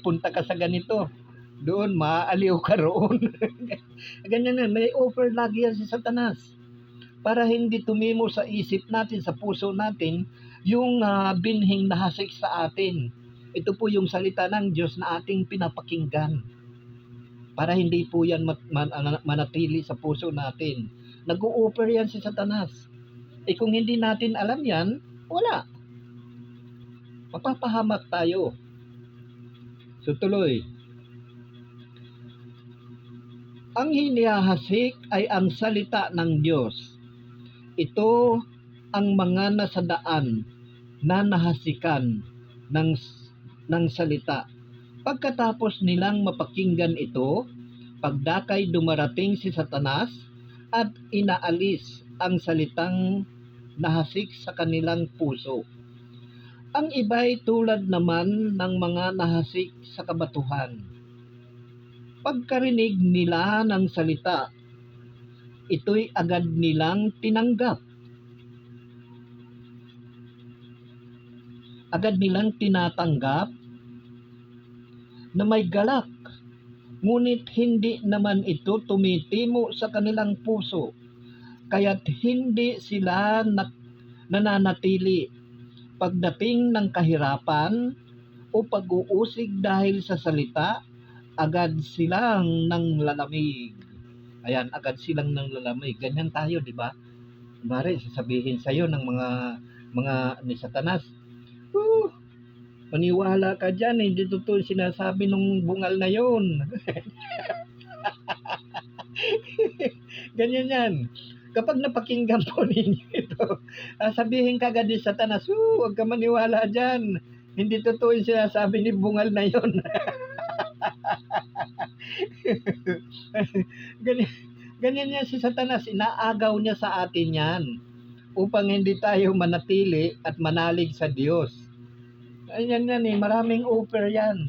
Punta ka sa ganito. Doon, maaaliw ka roon. Ganyan na, may offer lagi yan si Satanas. Para hindi tumimo sa isip natin, sa puso natin, yung binhing nahasik sa atin. Ito po yung salita ng Diyos na ating pinapakinggan. Para hindi po yan manatili sa puso natin. Nag-o-offer yan si Satanas. Kung hindi natin alam yan, wala. Mapapahamak tayo. So tuloy. Ang hinihasik ay ang salita ng Diyos. Ito ang mga nasadaan na nahasikan ng salita. Pagkatapos nilang mapakinggan ito, pagdakay dumarating si Satanas at inaalis ang salitang nahasik sa kanilang puso. Ang iba'y tulad naman ng mga nahasik sa kabatuhan. Pagkarinig nila ng salita, ito'y agad nilang tinanggap. Agad nilang tinatanggap na may galak, ngunit hindi naman ito tumitimo sa kanilang puso, kaya't hindi sila nananatili pagdating ng kahirapan o pag-uusig dahil sa salita, agad silang nanglalamig. Ayan, agad silang nanglalamig. Ganyan tayo, di ba? Mari, sasabihin sa'yo ng mga ni Satanas, maniwala ka dyan, hindi totoo sinasabi nung bungal na yon. Ganyan yan. Kapag napakinggan po ninyo ito, sabihin ka agad ni Satanas, huwag ka maniwala dyan. Hindi totoo yung sinasabi ni bungal na yon. Ganyan yan si Satanas, inaagaw niya sa atin yan upang hindi tayo manatili at manalig sa Diyos. Ayan yan maraming offer yan.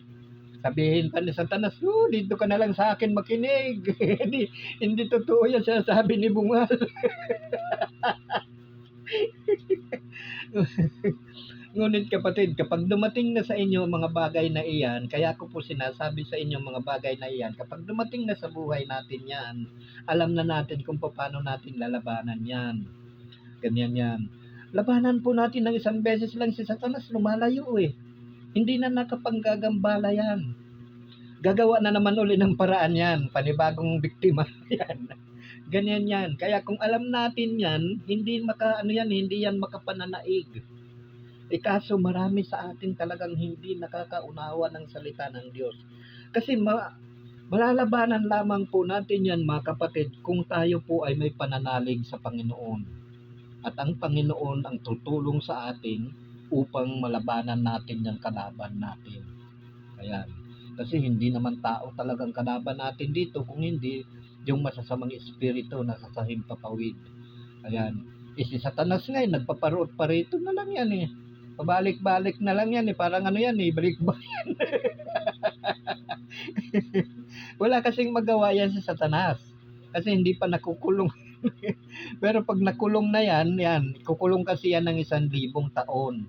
Sabihin pa ni Satanas, dito ka na lang sa akin makinig. Hindi totoo yan sinasabi ni bungal. Ngunit kapatid, kapag dumating na sa inyo mga bagay na iyan, kaya ko po sinasabi sa inyo mga bagay na iyan, kapag dumating na sa buhay natin yan, alam na natin kung paano natin lalabanan yan. Ganyan yan. Labanan po natin ng isang beses lang si Satanas, lumalayo eh. Hindi na nakapanggagambala yan. Gagawa na naman uli ng paraan yan. Panibagong biktima yan. Ganyan yan. Kaya kung alam natin yan, hindi yan makapananaig. Kaso marami sa atin talagang hindi nakakaunawa ng salita ng Diyos. Kasi malalabanan lamang po natin yan, mga kapatid, kung tayo po ay may pananalig sa Panginoon. At ang Panginoon ang tutulong sa atin upang malabanan natin yung kalaban natin. Ayan. Kasi hindi naman tao talagang kalaban natin dito, kung hindi yung masasamang espiritu na sasahimpapawid. Ayan. Si Satanas nga, nagpaparoot parito na lang yan eh. Pabalik-balik na lang yan eh. Parang ano yan eh, balik-balik. Wala kasing magawa yan si Satanas. Kasi hindi pa nakukulong. Pero pag nakulong na yan, kukulong kasi yan ng 1,000 taon.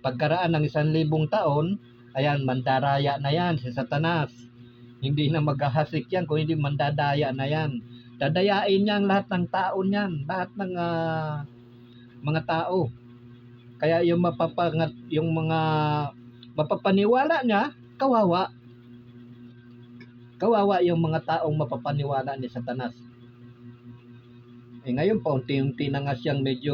Pagkaraan ng 1,000 taon, ayan, mandaraya na yan si Satanas. Hindi na maghahasik yan, kung hindi mandadaya na yan. Dadayain niya ang lahat ng tao niyan, lahat ng mga tao. Kaya yung mga mapapaniwala niya, kawawa. Kawawa yung mga taong mapapaniwala ni Satanas. Ngayon paunti-unti na nga siyang medyo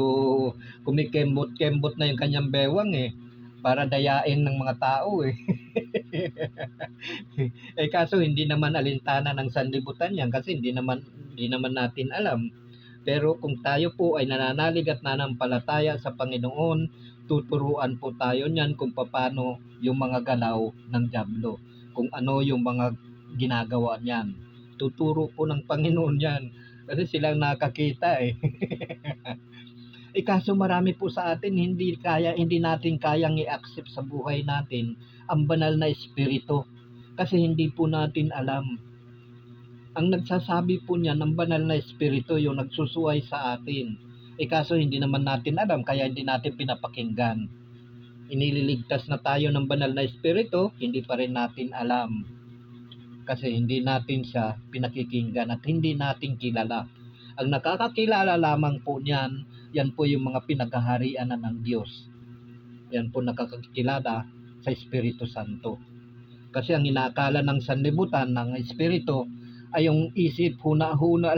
kumikembot-kembot na yung kanyang bewang eh. Para dayain ng mga tao eh. Kaso hindi naman alintana ng sanlibutan yan kasi hindi naman natin alam. Pero kung tayo po ay nananalig at nanampalataya sa Panginoon, tuturuan po tayo niyan kung paano yung mga galaw ng dyablo. Kung ano yung mga ginagawa niyan. Tuturo po ng Panginoon yan. Kasi silang nakakita eh. Kaso marami po sa atin hindi natin kayang i-accept sa buhay natin ang banal na espiritu. Kasi hindi po natin alam. Ang nagsasabi po niya ng banal na espiritu yung nagsusuway sa atin. Kaso hindi naman natin alam kaya hindi natin pinapakinggan. Inililigtas na tayo ng banal na espiritu, hindi pa rin natin alam. Kasi hindi natin siya pinakikinggan at hindi natin kilala. Ang nakakakilala lamang po niyan, yan po yung mga pinaghaharian ng Diyos. Yan po nakakakilala sa Espiritu Santo. Kasi ang inaakala ng sanlibutan ng Espiritu ay yung isip huna-huna.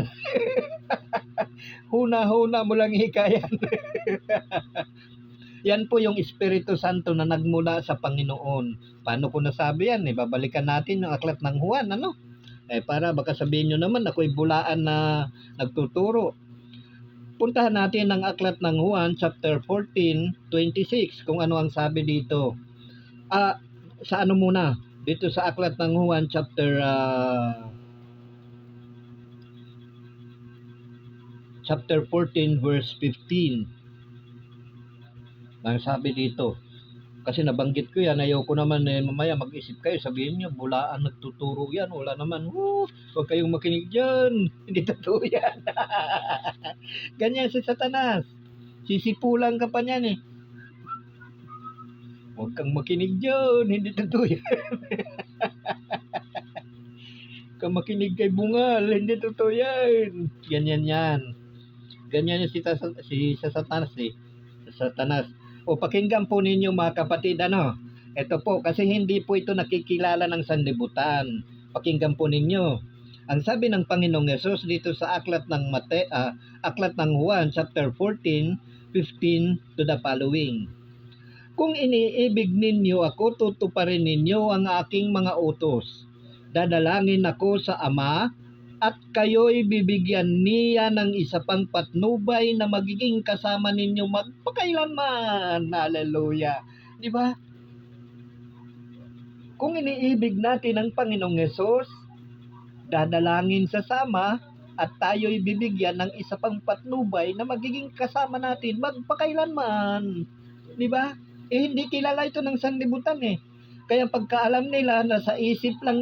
Huna-huna mo lang hikayan. Yan po yung Espiritu Santo na nagmula sa Panginoon. Paano ko nasabi yan? Babalikan natin yung aklat ng Juan, ano? Para baka sabihin nyo naman ako'y bulaan na nagtuturo. Puntahan natin ang aklat ng Juan chapter 14:26 kung ano ang sabi dito. Sa ano muna? Dito sa aklat ng Juan chapter 14 verse 15. Ang sabi dito, kasi nabanggit ko yan, ayoko naman mamaya mag-isip kayo, sabihin nyo, bulaan nagtuturo yan, wala naman, huwag kayong makinig dyan, hindi totoo yan. Ganyan si Satanas, sisipulan ka pa niyan eh. Huwag kang makinig dyan, hindi totoo yan. Kung makinig kay bungal, hindi totoo yan. Ganyan yan. Ganyan yung si Satanas eh. Satanas. Pakinggan po ninyo mga kapatid, ano? Ito po, kasi hindi po ito nakikilala ng sanlibutan. Pakinggan po ninyo. Ang sabi ng Panginoong Yesus dito sa aklat ng aklat ng Juan chapter 14:15 to the following. Kung iniibig ninyo ako, tutuparin ninyo ang aking mga utos. Dadalangin ako sa Ama at kayo'y bibigyan niya ng isa pang patnubay na magiging kasama ninyo magpakailanman. Hallelujah. Di ba? Kung iniibig natin ang Panginoong Yesus, dadalangin sa Ama at tayo'y bibigyan ng isa pang patnubay na magiging kasama natin magpakailanman. Di ba? Hindi kilala ito ng sanlibutan eh. Kaya pagkaalam nila na sa isip lang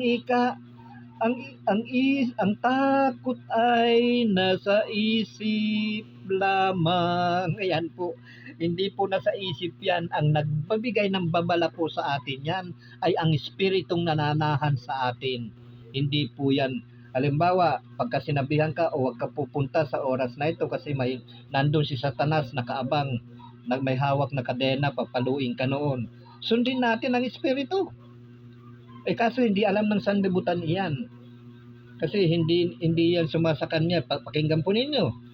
ang takot ay nasa isip lamang. Ayan po. Hindi po nasa isip yan. Ang nagbabigay ng babala po sa atin yan ay ang espiritong nananahan sa atin. Hindi po yan. Halimbawa, pagka sinabihan ka o huwag ka pupunta sa oras na ito kasi nandun si Satanas nakaabang, may hawak na kadena, papaluin ka noon. sundin natin ang Espiritu. Kaso hindi alam ng sanlibutan iyan. Kasi hindi yan sumasa kanya. Pakinggan po ninyo.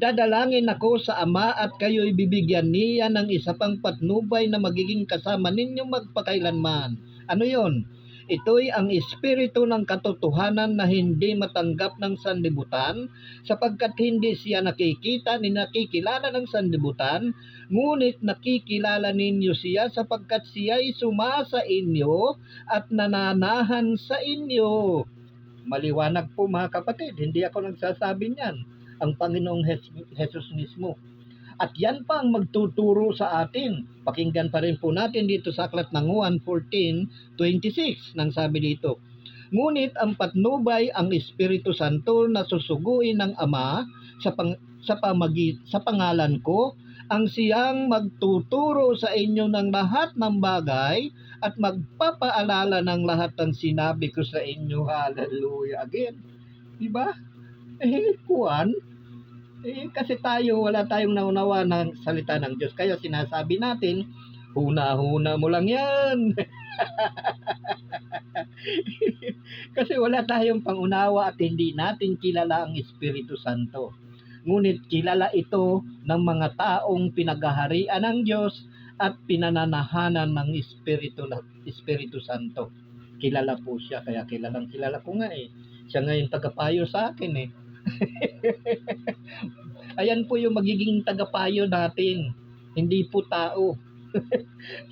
Dadalangin ako sa Ama at kayo'y bibigyan niya ng isa pang patnubay na magiging kasama ninyo magpakailanman. Ano yon? Ito'y ang Espiritu ng katotohanan na hindi matanggap ng sanlibutan, sapagkat hindi siya nakikita ni nakikilala ng sanlibutan, ngunit nakikilala ninyo siya sapagkat siya'y sumasa inyo at nananahan sa inyo. Maliwanag po mga kapatid, hindi ako nagsasabi niyan. Ang Panginoong Jesus mismo. At yan pa ang magtuturo sa atin. Pakinggan pa rin po natin dito sa aklat ng Juan 14:26 nang sabi dito, ngunit ang patnubay ang Espiritu Santo na susuguin ng Ama sa pangalan ko, ang siyang magtuturo sa inyo ng lahat ng bagay at magpapaalala ng lahat ng sinabi ko sa inyo. Hallelujah. Again, diba? Kuwan, kasi wala tayong naunawa ng salita ng Diyos. Kaya sinasabi natin, huna-huna mo lang yan. Kasi wala tayong pangunawa at hindi natin kilala ang Espiritu Santo. Ngunit kilala ito ng mga taong pinaghaharian ng Diyos at pinananahanan ng Espiritu Santo. Kilala po siya, kaya kilala ko nga Siya nga yung tagapayo sa akin Ayan po yung magiging tagapayo natin, hindi po tao.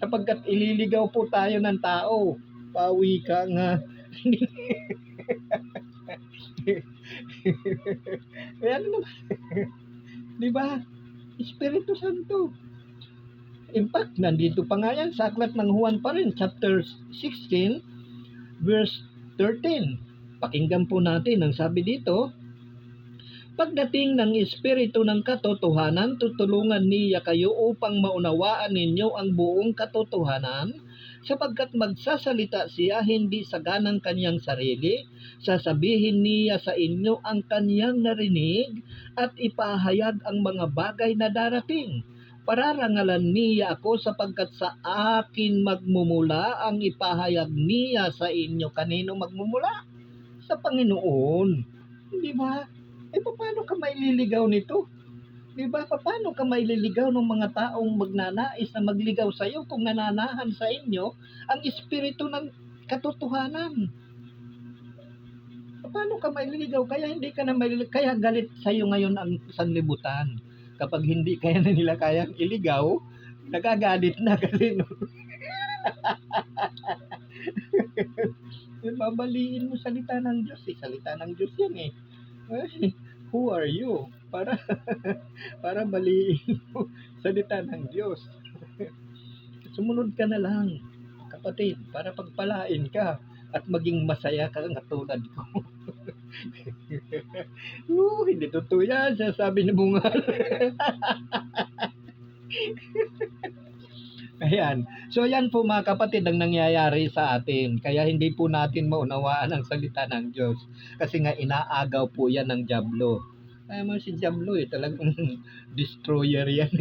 Sapagkat ililigaw po tayo ng tao. Pawi ka nga. Ayan naman. Diba? Espiritu Santo. In fact, nandito pa nga yan sa aklat ng Juan pa rin, chapter 16, verse 13. Pakinggan po natin ang sabi dito, pagdating ng Espiritu ng katotohanan, tutulungan niya kayo upang maunawaan ninyo ang buong katotohanan, sapagkat magsasalita siya hindi sa ganang kanyang sarili, sasabihin niya sa inyo ang kanyang narinig at ipahayag ang mga bagay na darating. Pararangalan niya ako sapagkat sa akin magmumula ang ipahayag niya sa inyo. Kanino magmumula? Sa Panginoon. Di ba? Paano ka maililigaw nito? Diba? Paano ka maililigaw ng mga taong magnanais na magligaw sa iyo kung nananahan sa inyo ang Espiritu ng katotohanan? Paano ka maililigaw? Kaya hindi ka na maililigaw. Kaya galit sa iyo ngayon ang sanlibutan. Kapag hindi kaya na nila kayang iligaw, nagagalit na kasi babaliin mo salita ng Diyos. Salita ng Diyos yan Who are you? Para baliin mo salita ng Diyos. Sumunod ka na lang, kapatid, para pagpalain ka at maging masaya ka katulad ko. Hindi totoo yan, sasabi ni Bungal. Ayan. So yan po mga kapatid ang nangyayari sa atin. Kaya hindi po natin maunawaan ang salita ng Diyos. Kasi nga inaagaw po yan ng dyablo. Kaya mo si dyablo talagang destroyer yan.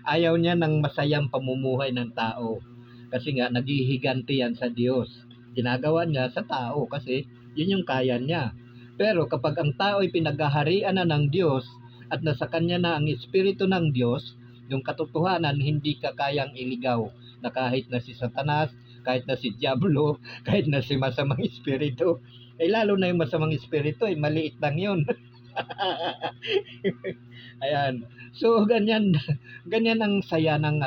Ayaw niya ng masayang pamumuhay ng tao. Kasi nga naghihiganti yan sa Diyos. Ginagawa niya sa tao kasi yun yung kaya niya. Pero kapag ang tao ay pinaghaharian na ng Diyos at nasa kanya na ang Espiritu ng Diyos, yung katotohanan, hindi ka kayang iligaw na kahit na si Satanas, kahit na si Diablo, kahit na si masamang espiritu. Lalo na yung masamang espiritu, maliit lang yun. Ayan. So, ganyan ang saya ng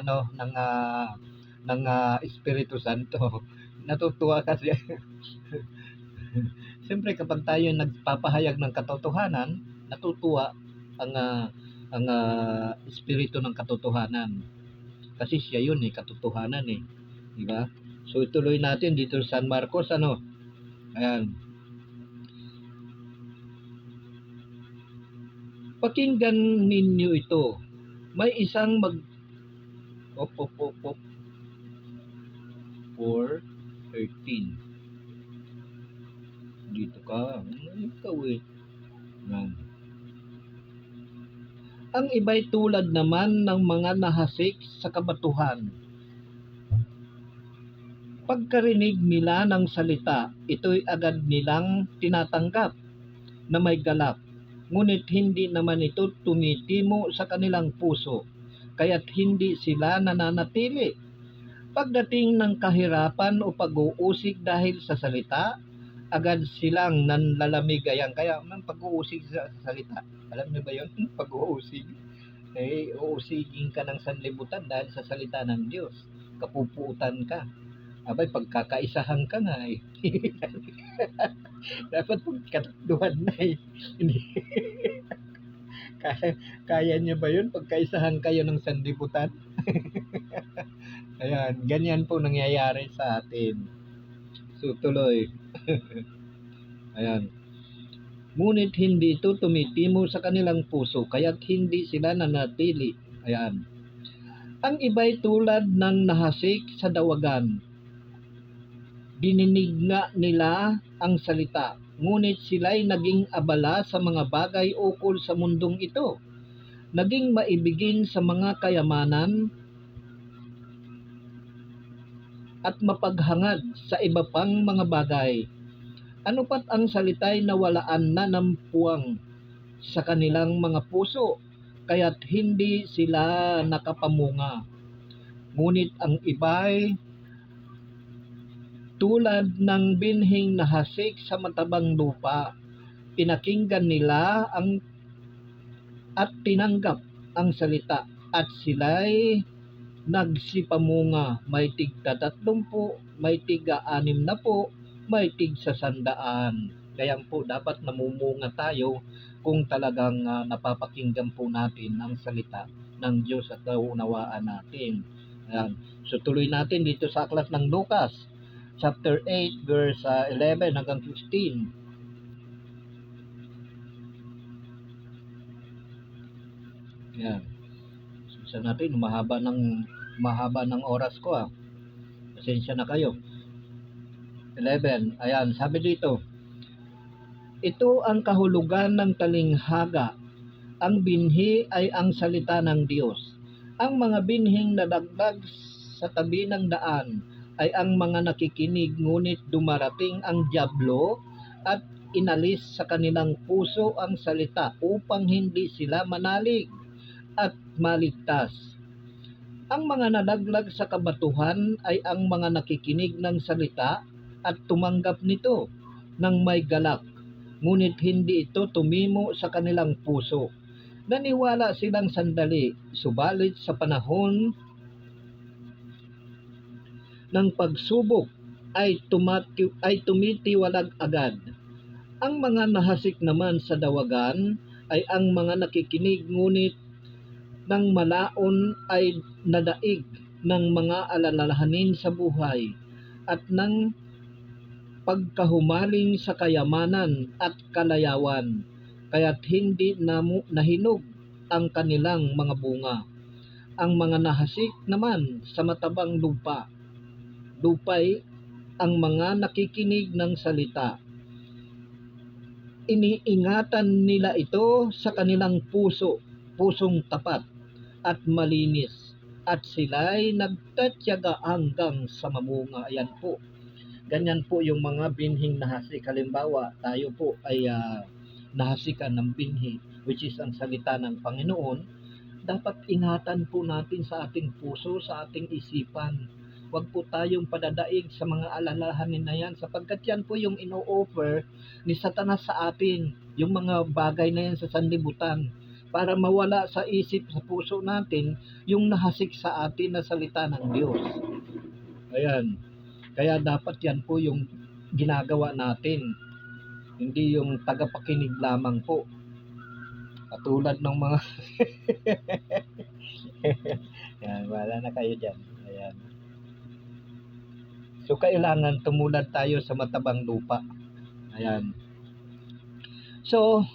Espiritu Santo. Natutuwa kasi. Siyempre, kapag tayo nagpapahayag ng katotohanan, natutuwa ang Espiritu ng katotohanan. Kasi siya yun katotohanan di ba? So ituloy natin dito sa San Marcos Ayan. Pakinggan ninyo ito. May isang 4:13. Dito ka. Ikaw Ang iba'y tulad naman ng mga nahasik sa kabatuhan. Pagkarinig nila ng salita, ito'y agad nilang tinatanggap na may galak, ngunit hindi naman ito tumitimo sa kanilang puso, kaya't hindi sila nananatili. Pagdating ng kahirapan o pag-uusig dahil sa salita, agad silang nanlalamig. Ayan, kaya man pag-uusig sa salita, alam niyo ba yun? Pag-uusig. Uusigin ka ng sanlibutan dahil sa salita ng Diyos. Kapupuutan ka. Abay, pagkakaisahan ka nga eh. Dapat pagkatakduhan na eh. Hindi. Kaya niyo ba yun? Pagkaisahan kayo ng sanlibutan? Ayan, ganyan po nangyayari sa atin. So, tuloy. Ayan. Ngunit hindi ito tumitimo sa kanilang puso, kaya't hindi sila nanatili. Ayan. Ang iba'y tulad ng nahasik sa dawagan. Dininig nga nila ang salita, ngunit sila'y naging abala sa mga bagay ukol sa mundong ito. Naging maibigin sa mga kayamanan at mapaghangad sa iba pang mga bagay. Ano pat ang salita'y nawalaan na ng puwang sa kanilang mga puso, kaya't hindi sila nakapamunga. Ngunit ang iba'y tulad ng binhing nahasik sa matabang lupa. Pinakinggan nila at tinanggap ang salita, at sila'y nagsipamunga, may tig-30, may tig-60, may tig-100. Kaya po dapat namumunga tayo kung talagang napapakinggan po natin ang salita ng Diyos at naunawaan natin. Ayan. So tuloy natin dito sa aklat ng Lucas, chapter 8, verse 11 hanggang 15. Ayan. So natin, mahaba ng oras ko . Pasensya na kayo. 11. Ayan, sabi dito, ito ang kahulugan ng talinghaga. Ang binhi ay ang salita ng Diyos. Ang mga binhing nadagdag sa tabi ng daan ay ang mga nakikinig, ngunit dumarating ang dyablo at inalis sa kanilang puso ang salita upang hindi sila manalig at maligtas. Ang mga nalaglag sa kabatuhan ay ang mga nakikinig ng salita at tumanggap nito ng may galak, ngunit hindi ito tumimo sa kanilang puso. Naniwala silang sandali, subalit sa panahon ng pagsubok ay tumitiwalag agad. Ang mga nahasik naman sa dawagan ay ang mga nakikinig, ngunit nang malaon ay nadaig ng mga alalahanin sa buhay at ng pagkahumaling sa kayamanan at kalayawan, kaya't hindi nahinog ang kanilang mga bunga. Ang mga nahasik naman sa matabang lupa'y ang mga nakikinig ng salita. Iniingatan nila ito sa kanilang pusong tapat at malinis, at sila'y nagtatyaga hanggang sa mamunga. Ayan po. Ganyan po yung mga binhing nahasik. Halimbawa, tayo po ay nahasikan ng binhi, which is ang salita ng Panginoon. Dapat ingatan po natin sa ating puso, sa ating isipan. Huwag po tayong padadaig sa mga alalahanin na yan, sapagkat yan po yung ino-offer ni Satanas sa atin, yung mga bagay na yan sa sanlibutan, para mawala sa isip, sa puso natin, yung nahasik sa atin na salita ng Diyos. Ayan. Kaya dapat yan po yung ginagawa natin. Hindi yung tagapakinig lamang po. Katulad ng mga yan, wala na kayo dyan. Ayan. So kailangan tumulad tayo sa matabang lupa. Ayan. So,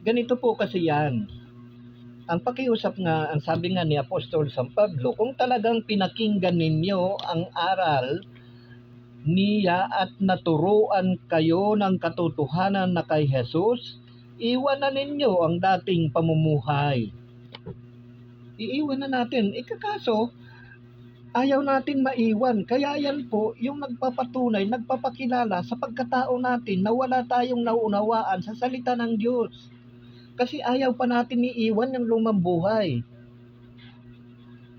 ganito po kasi yan. Ang pakiusap nga, ang sabi nga ni Apostol San Pablo, kung talagang pinakinggan ninyo ang aral niya at naturuan kayo ng katotohanan na kay Jesus, iwanan ninyo ang dating pamumuhay. Iiwan na natin. Ikakaso, Ayaw natin maiwan. Kaya yan po, yung nagpapatunay, nagpapakilala sa pagkatao natin na wala tayong nauunawaan sa salita ng Diyos. Kasi ayaw pa natin iiwan yung lumang buhay.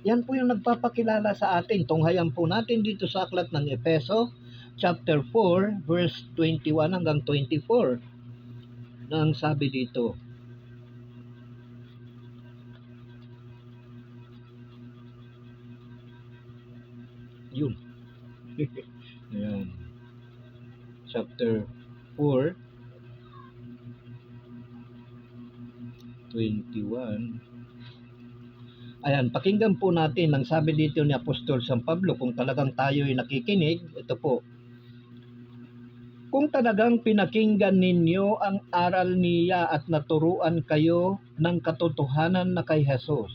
Yan po yung nagpapakilala sa atin. Tunghayan po natin dito sa aklat ng Efeso, chapter 4, verse 21 hanggang 24. Na ang sabi dito, yun. Ayan. Chapter 4, 21. Ayan, pakinggan po natin ang sabi dito ni Apostol San Pablo. Kung talagang tayo ay nakikinig, ito po. Kung talagang pinakinggan ninyo ang aral niya at naturuan kayo ng katotohanan na kay Jesus,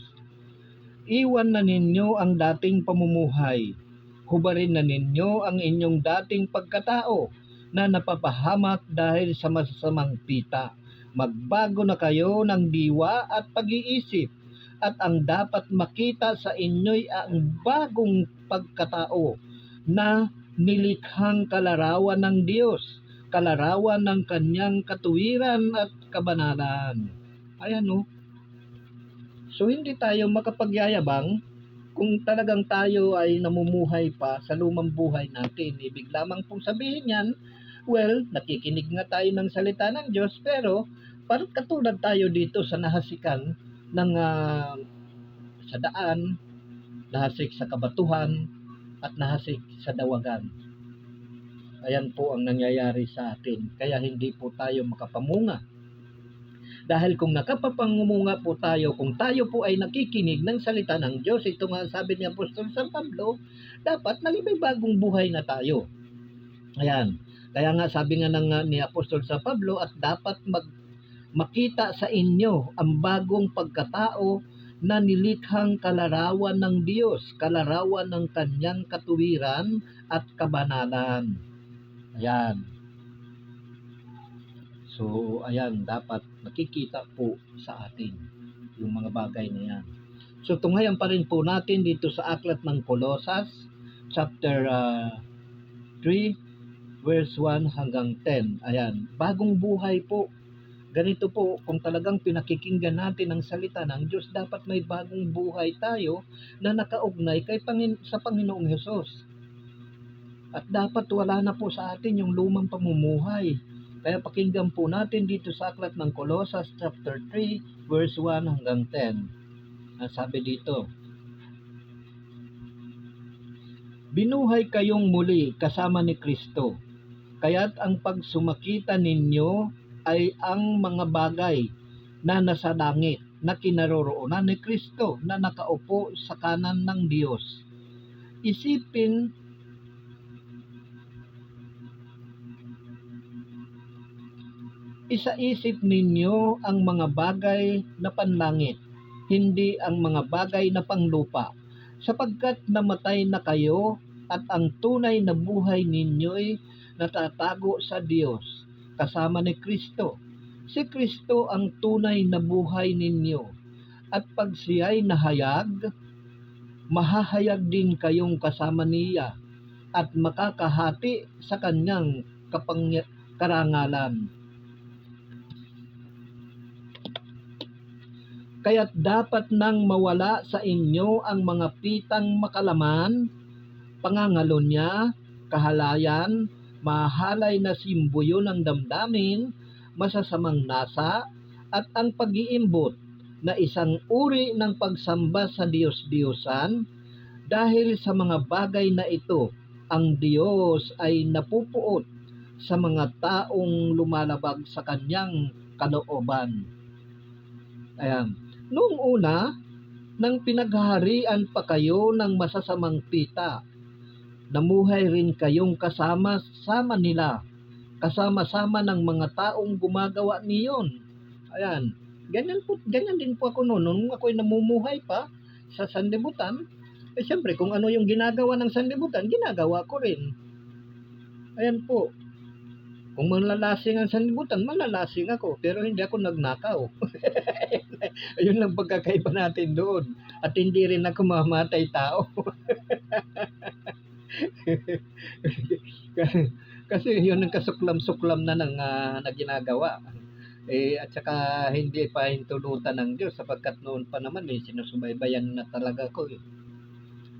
iwan na ninyo ang dating pamumuhay. Hubarin na ninyo ang inyong dating pagkatao na napapahamak dahil sa masasamang pita. Magbago na kayo ng diwa at pag-iisip, at ang dapat makita sa inyo'y ang bagong pagkatao na nilikhang kalarawan ng Diyos, kalarawan ng kanyang katuwiran at kabanalan. Ayan o. So hindi tayo makapagyayabang kung talagang tayo ay namumuhay pa sa lumang buhay natin. Ibig lamang pong sabihin yan, well, nakikinig nga tayo ng salita ng Diyos, pero parang katulad tayo dito sa nahasikan ng sa daan, nahasik sa kabatuhan, at nahasik sa dawagan. Ayan po ang nangyayari sa atin. Kaya hindi po tayo makapamunga. Dahil kung nakapapangumunga po tayo, kung tayo po ay nakikinig ng salita ng Diyos, ito nga sabi ni Apostol San Pablo, dapat may bagong buhay na tayo. Ayan. Kaya nga sabi nga ni Apostol San Pablo, at dapat makita sa inyo ang bagong pagkatao na nilikhang kalarawan ng Diyos, kalarawan ng kanyang katuwiran at kabanalan. Ayan. So, ayan, dapat nakikita po sa atin yung mga bagay na yan. So, tunghayan pa rin po natin dito sa aklat ng Colosas, chapter 3, verse 1 hanggang 10. Ayan, bagong buhay po. Ganito po, kung talagang pinakikinggan natin ang salita ng Diyos, dapat may bagong buhay tayo na nakaugnay sa Panginoong Hesus. At dapat wala na po sa atin yung lumang pamumuhay. Kaya pakinggan po natin dito sa aklat ng Colosas chapter 3, verse 1 hanggang 10. Ang sabi dito, binuhay kayong muli kasama ni Kristo, kaya't ang pagsumakita ninyo ay ang mga bagay na nasa langit na kinaroroonan ni Kristo na nakaupo sa kanan ng Diyos. Isaisip ninyo ang mga bagay na panlangit, hindi ang mga bagay na panglupa, sapagkat namatay na kayo at ang tunay na buhay ninyo'y natatago sa Diyos kasama ni Kristo. Si Kristo ang tunay na buhay ninyo, at pag siya'y nahayag, mahahayag din kayong kasama niya at makakahati sa kanyang karangalan. Kaya't dapat nang mawala sa inyo ang mga pitang makalaman, pangangalonya, kahalayan, mahalay na simboyo ng damdamin, masasamang nasa, at ang pag-iimbot na isang uri ng pagsamba sa Diyos-Diyosan. Dahil sa mga bagay na ito, ang Diyos ay napupuot sa mga taong lumalabag sa kanyang kalooban. Ayan. Noong una, nang pinaghaharian pa kayo ng masasamang pita, namuhay rin kayong kasama-sama nila, kasama-sama ng mga taong gumagawa niyon. Ayan, ganyan din po ako noon. Nung ako'y namumuhay pa sa sanlibutan, siyempre kung ano yung ginagawa ng sanlibutan, ginagawa ko rin. Ayan po. Kung manlalasing ang sanlibutan, manlalasing ako, pero hindi ako nagnakaw. Ayun lang pagkakaiba natin doon. at hindi rin ako mamatay tao. Kasi yun ang kasuklam-suklam na ginagawa. At saka hindi pa hintulutan ng Diyos sapagkat noon pa naman sinusubaybayan na talaga ko.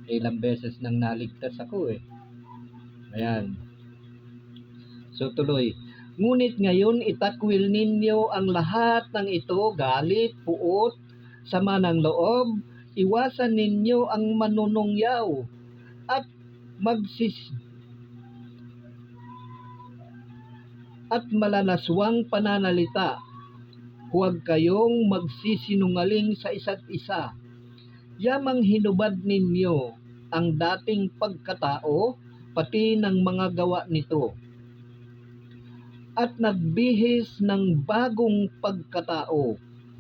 Ilang beses nang naligtas ako. Ayan. So tuloy. Ngunit ngayon itakwil ninyo ang lahat ng ito, galit, puot, sama ng loob, iwasan ninyo ang manunungyaw at malalaswang pananalita. Huwag kayong magsisinungaling sa isa't isa. Yamang hinubad ninyo ang dating pagkatao, pati ng mga gawa nito, at nagbihis ng bagong pagkatao.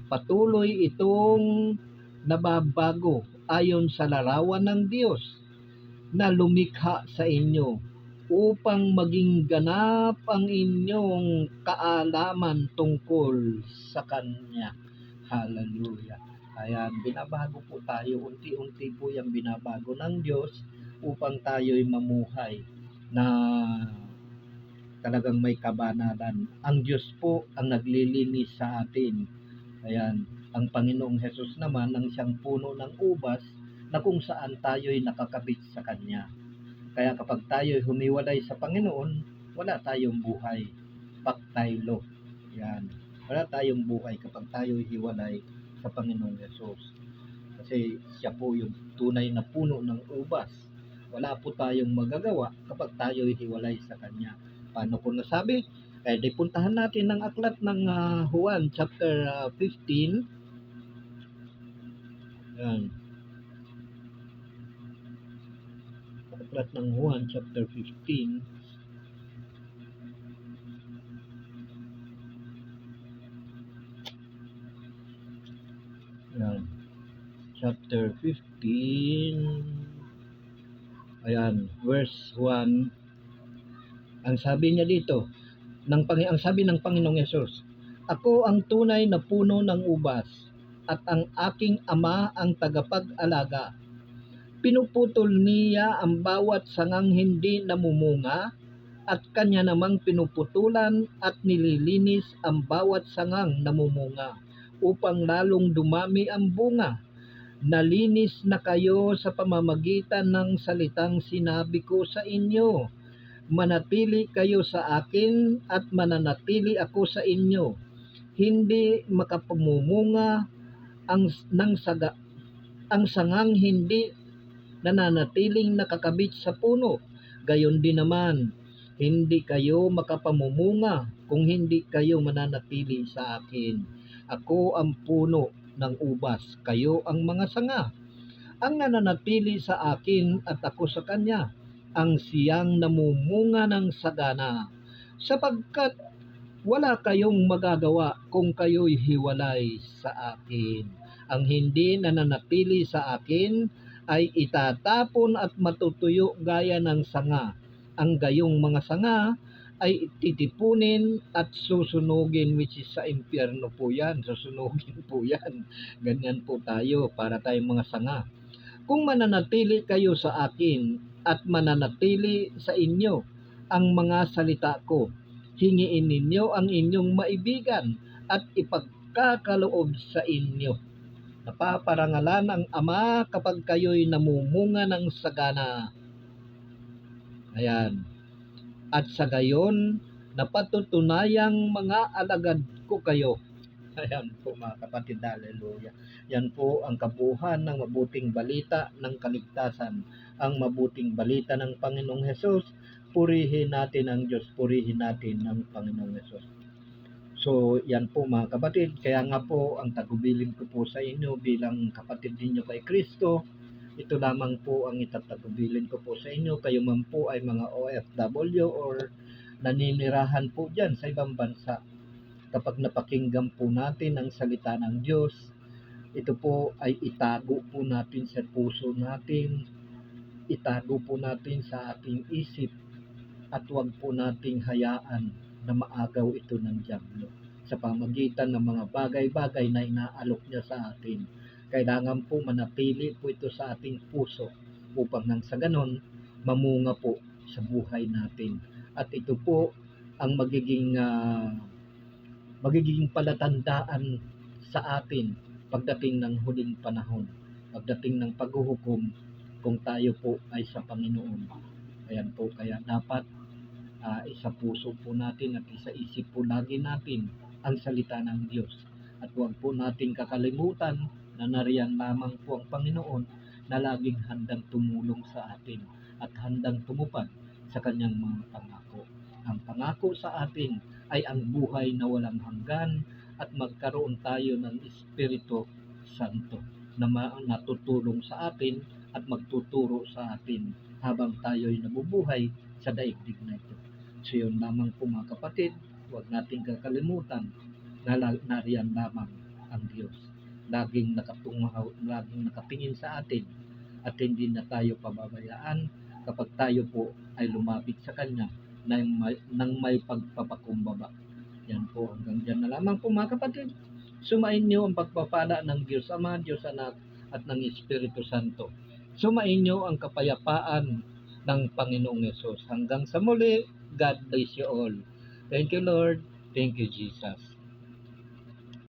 Patuloy itong nababago ayon sa larawan ng Diyos na lumikha sa inyo upang maging ganap ang inyong kaalaman tungkol sa Kanya. Hallelujah. Ayan, binabago po tayo. Unti-unti po yung binabago ng Diyos upang tayo'y mamuhay na talagang may kabanalan. Ang Diyos po ang naglilinis sa atin. Ayan, ang Panginoong Hesus naman ang siyang puno ng ubas na kung saan tayo'y nakakabit sa Kanya. Kaya kapag tayo'y humiwalay sa Panginoon, wala tayong buhay. Paktaylo. Yan. Wala tayong buhay kapag tayo'y hiwalay sa Panginoong Hesus. Kasi siya po yung tunay na puno ng ubas. Wala po tayong magagawa kapag tayo'y hiwalay sa Kanya. Paano ko nasabi? Di puntahan natin ang aklat ng Juan chapter 15. Yan. Aklat ng Juan chapter 15. Yan. Chapter 15. Ayan, verse 1. Ang sabi niya dito, ang sabi ng Panginoong Yesus, ako ang tunay na puno ng ubas at ang aking ama ang tagapag-alaga. Pinuputol niya ang bawat sangang hindi namumunga at kanya namang pinuputulan at nililinis ang bawat sangang namumunga upang lalong dumami ang bunga. Nalinis na kayo sa pamamagitan ng salitang sinabi ko sa inyo. Manatili kayo sa akin at mananatili ako sa inyo. Hindi makapamumunga ang sangang hindi nananatiling nakakabit sa puno. Gayon din naman, hindi kayo makapamumunga kung hindi kayo mananatili sa akin. Ako ang puno ng ubas, kayo ang mga sanga. Ang nananatili sa akin at ako sa kanya, ang siyang namumunga ng sagana, sapagkat wala kayong magagawa kung kayo'y hiwalay sa akin. Ang hindi nananatili sa akin ay itatapon at matutuyo gaya ng sanga. Ang gayong mga sanga ay titipunin at susunugin, which is sa impyerno po yan. Susunugin po yan. Ganyan po tayo para tayong mga sanga. Kung mananatili kayo sa akin at mananatili sa inyo ang mga salita ko, hingiin ninyo ang inyong maibigan at ipagkakaloob sa inyo. Napaparangalan ang Ama kapag kayo'y namumunga ng sagana. Ayan. At sa gayon, napatutunayang mga alagad ko kayo. Ayan po mga kapatid, hallelujah. Yan po ang kabuuan ng mabuting balita ng kaligtasan. Ang mabuting balita ng Panginoong Hesus. Purihin natin ang Diyos, purihin natin ang Panginoong Hesus. So yan po mga kapatid, kaya nga po ang tagubilin ko po sa inyo bilang kapatid ninyo kay Kristo. Ito lamang po ang itatagubilin ko po sa inyo. Kayo man po ay mga OFW or naninirahan po dyan sa ibang bansa. Kapag napakinggan po natin ang salita ng Diyos, ito po ay itago po natin sa puso natin, itago po natin sa ating isip, at huwag po nating hayaan na maagaw ito ng dyablo sa pamagitan ng mga bagay-bagay na inaalok niya sa atin. Kailangan po manatili po ito sa ating puso upang nang sa ganon, mamunga po sa buhay natin. At ito po ang magiging palatandaan sa atin pagdating ng huling panahon, pagdating ng paghuhukom kung tayo po ay sa Panginoon. Ayan po, kaya dapat isa puso po natin at isa isip po lagi natin ang salita ng Diyos. At huwag po natin kakalimutan na nariyan lamang po ang Panginoon na laging handang tumulong sa atin at handang tumupad sa kanyang mga pangako. Ang pangako sa atin ay ang buhay na walang hanggan at magkaroon tayo ng Espiritu Santo na natutulong sa atin at magtuturo sa atin habang tayo'y nabubuhay sa daigdig na ito. So yun lamang po mga kapatid, huwag nating kakalimutan na nariyan lamang ang Diyos. Laging nakatingin sa atin at hindi na tayo pababayaan kapag tayo po ay lumapit sa Kanya nang may pagpapakumbaba. Yan po, hanggang dyan na lamang po mga kapatid. Sumain niyo ang pagpapala ng Diyos Ama, Diyos Anak at ng Espiritu Santo. Sumain niyo ang kapayapaan ng Panginoong Yesus. Hanggang sa muli, God bless you all. Thank you, Lord. Thank you, Jesus.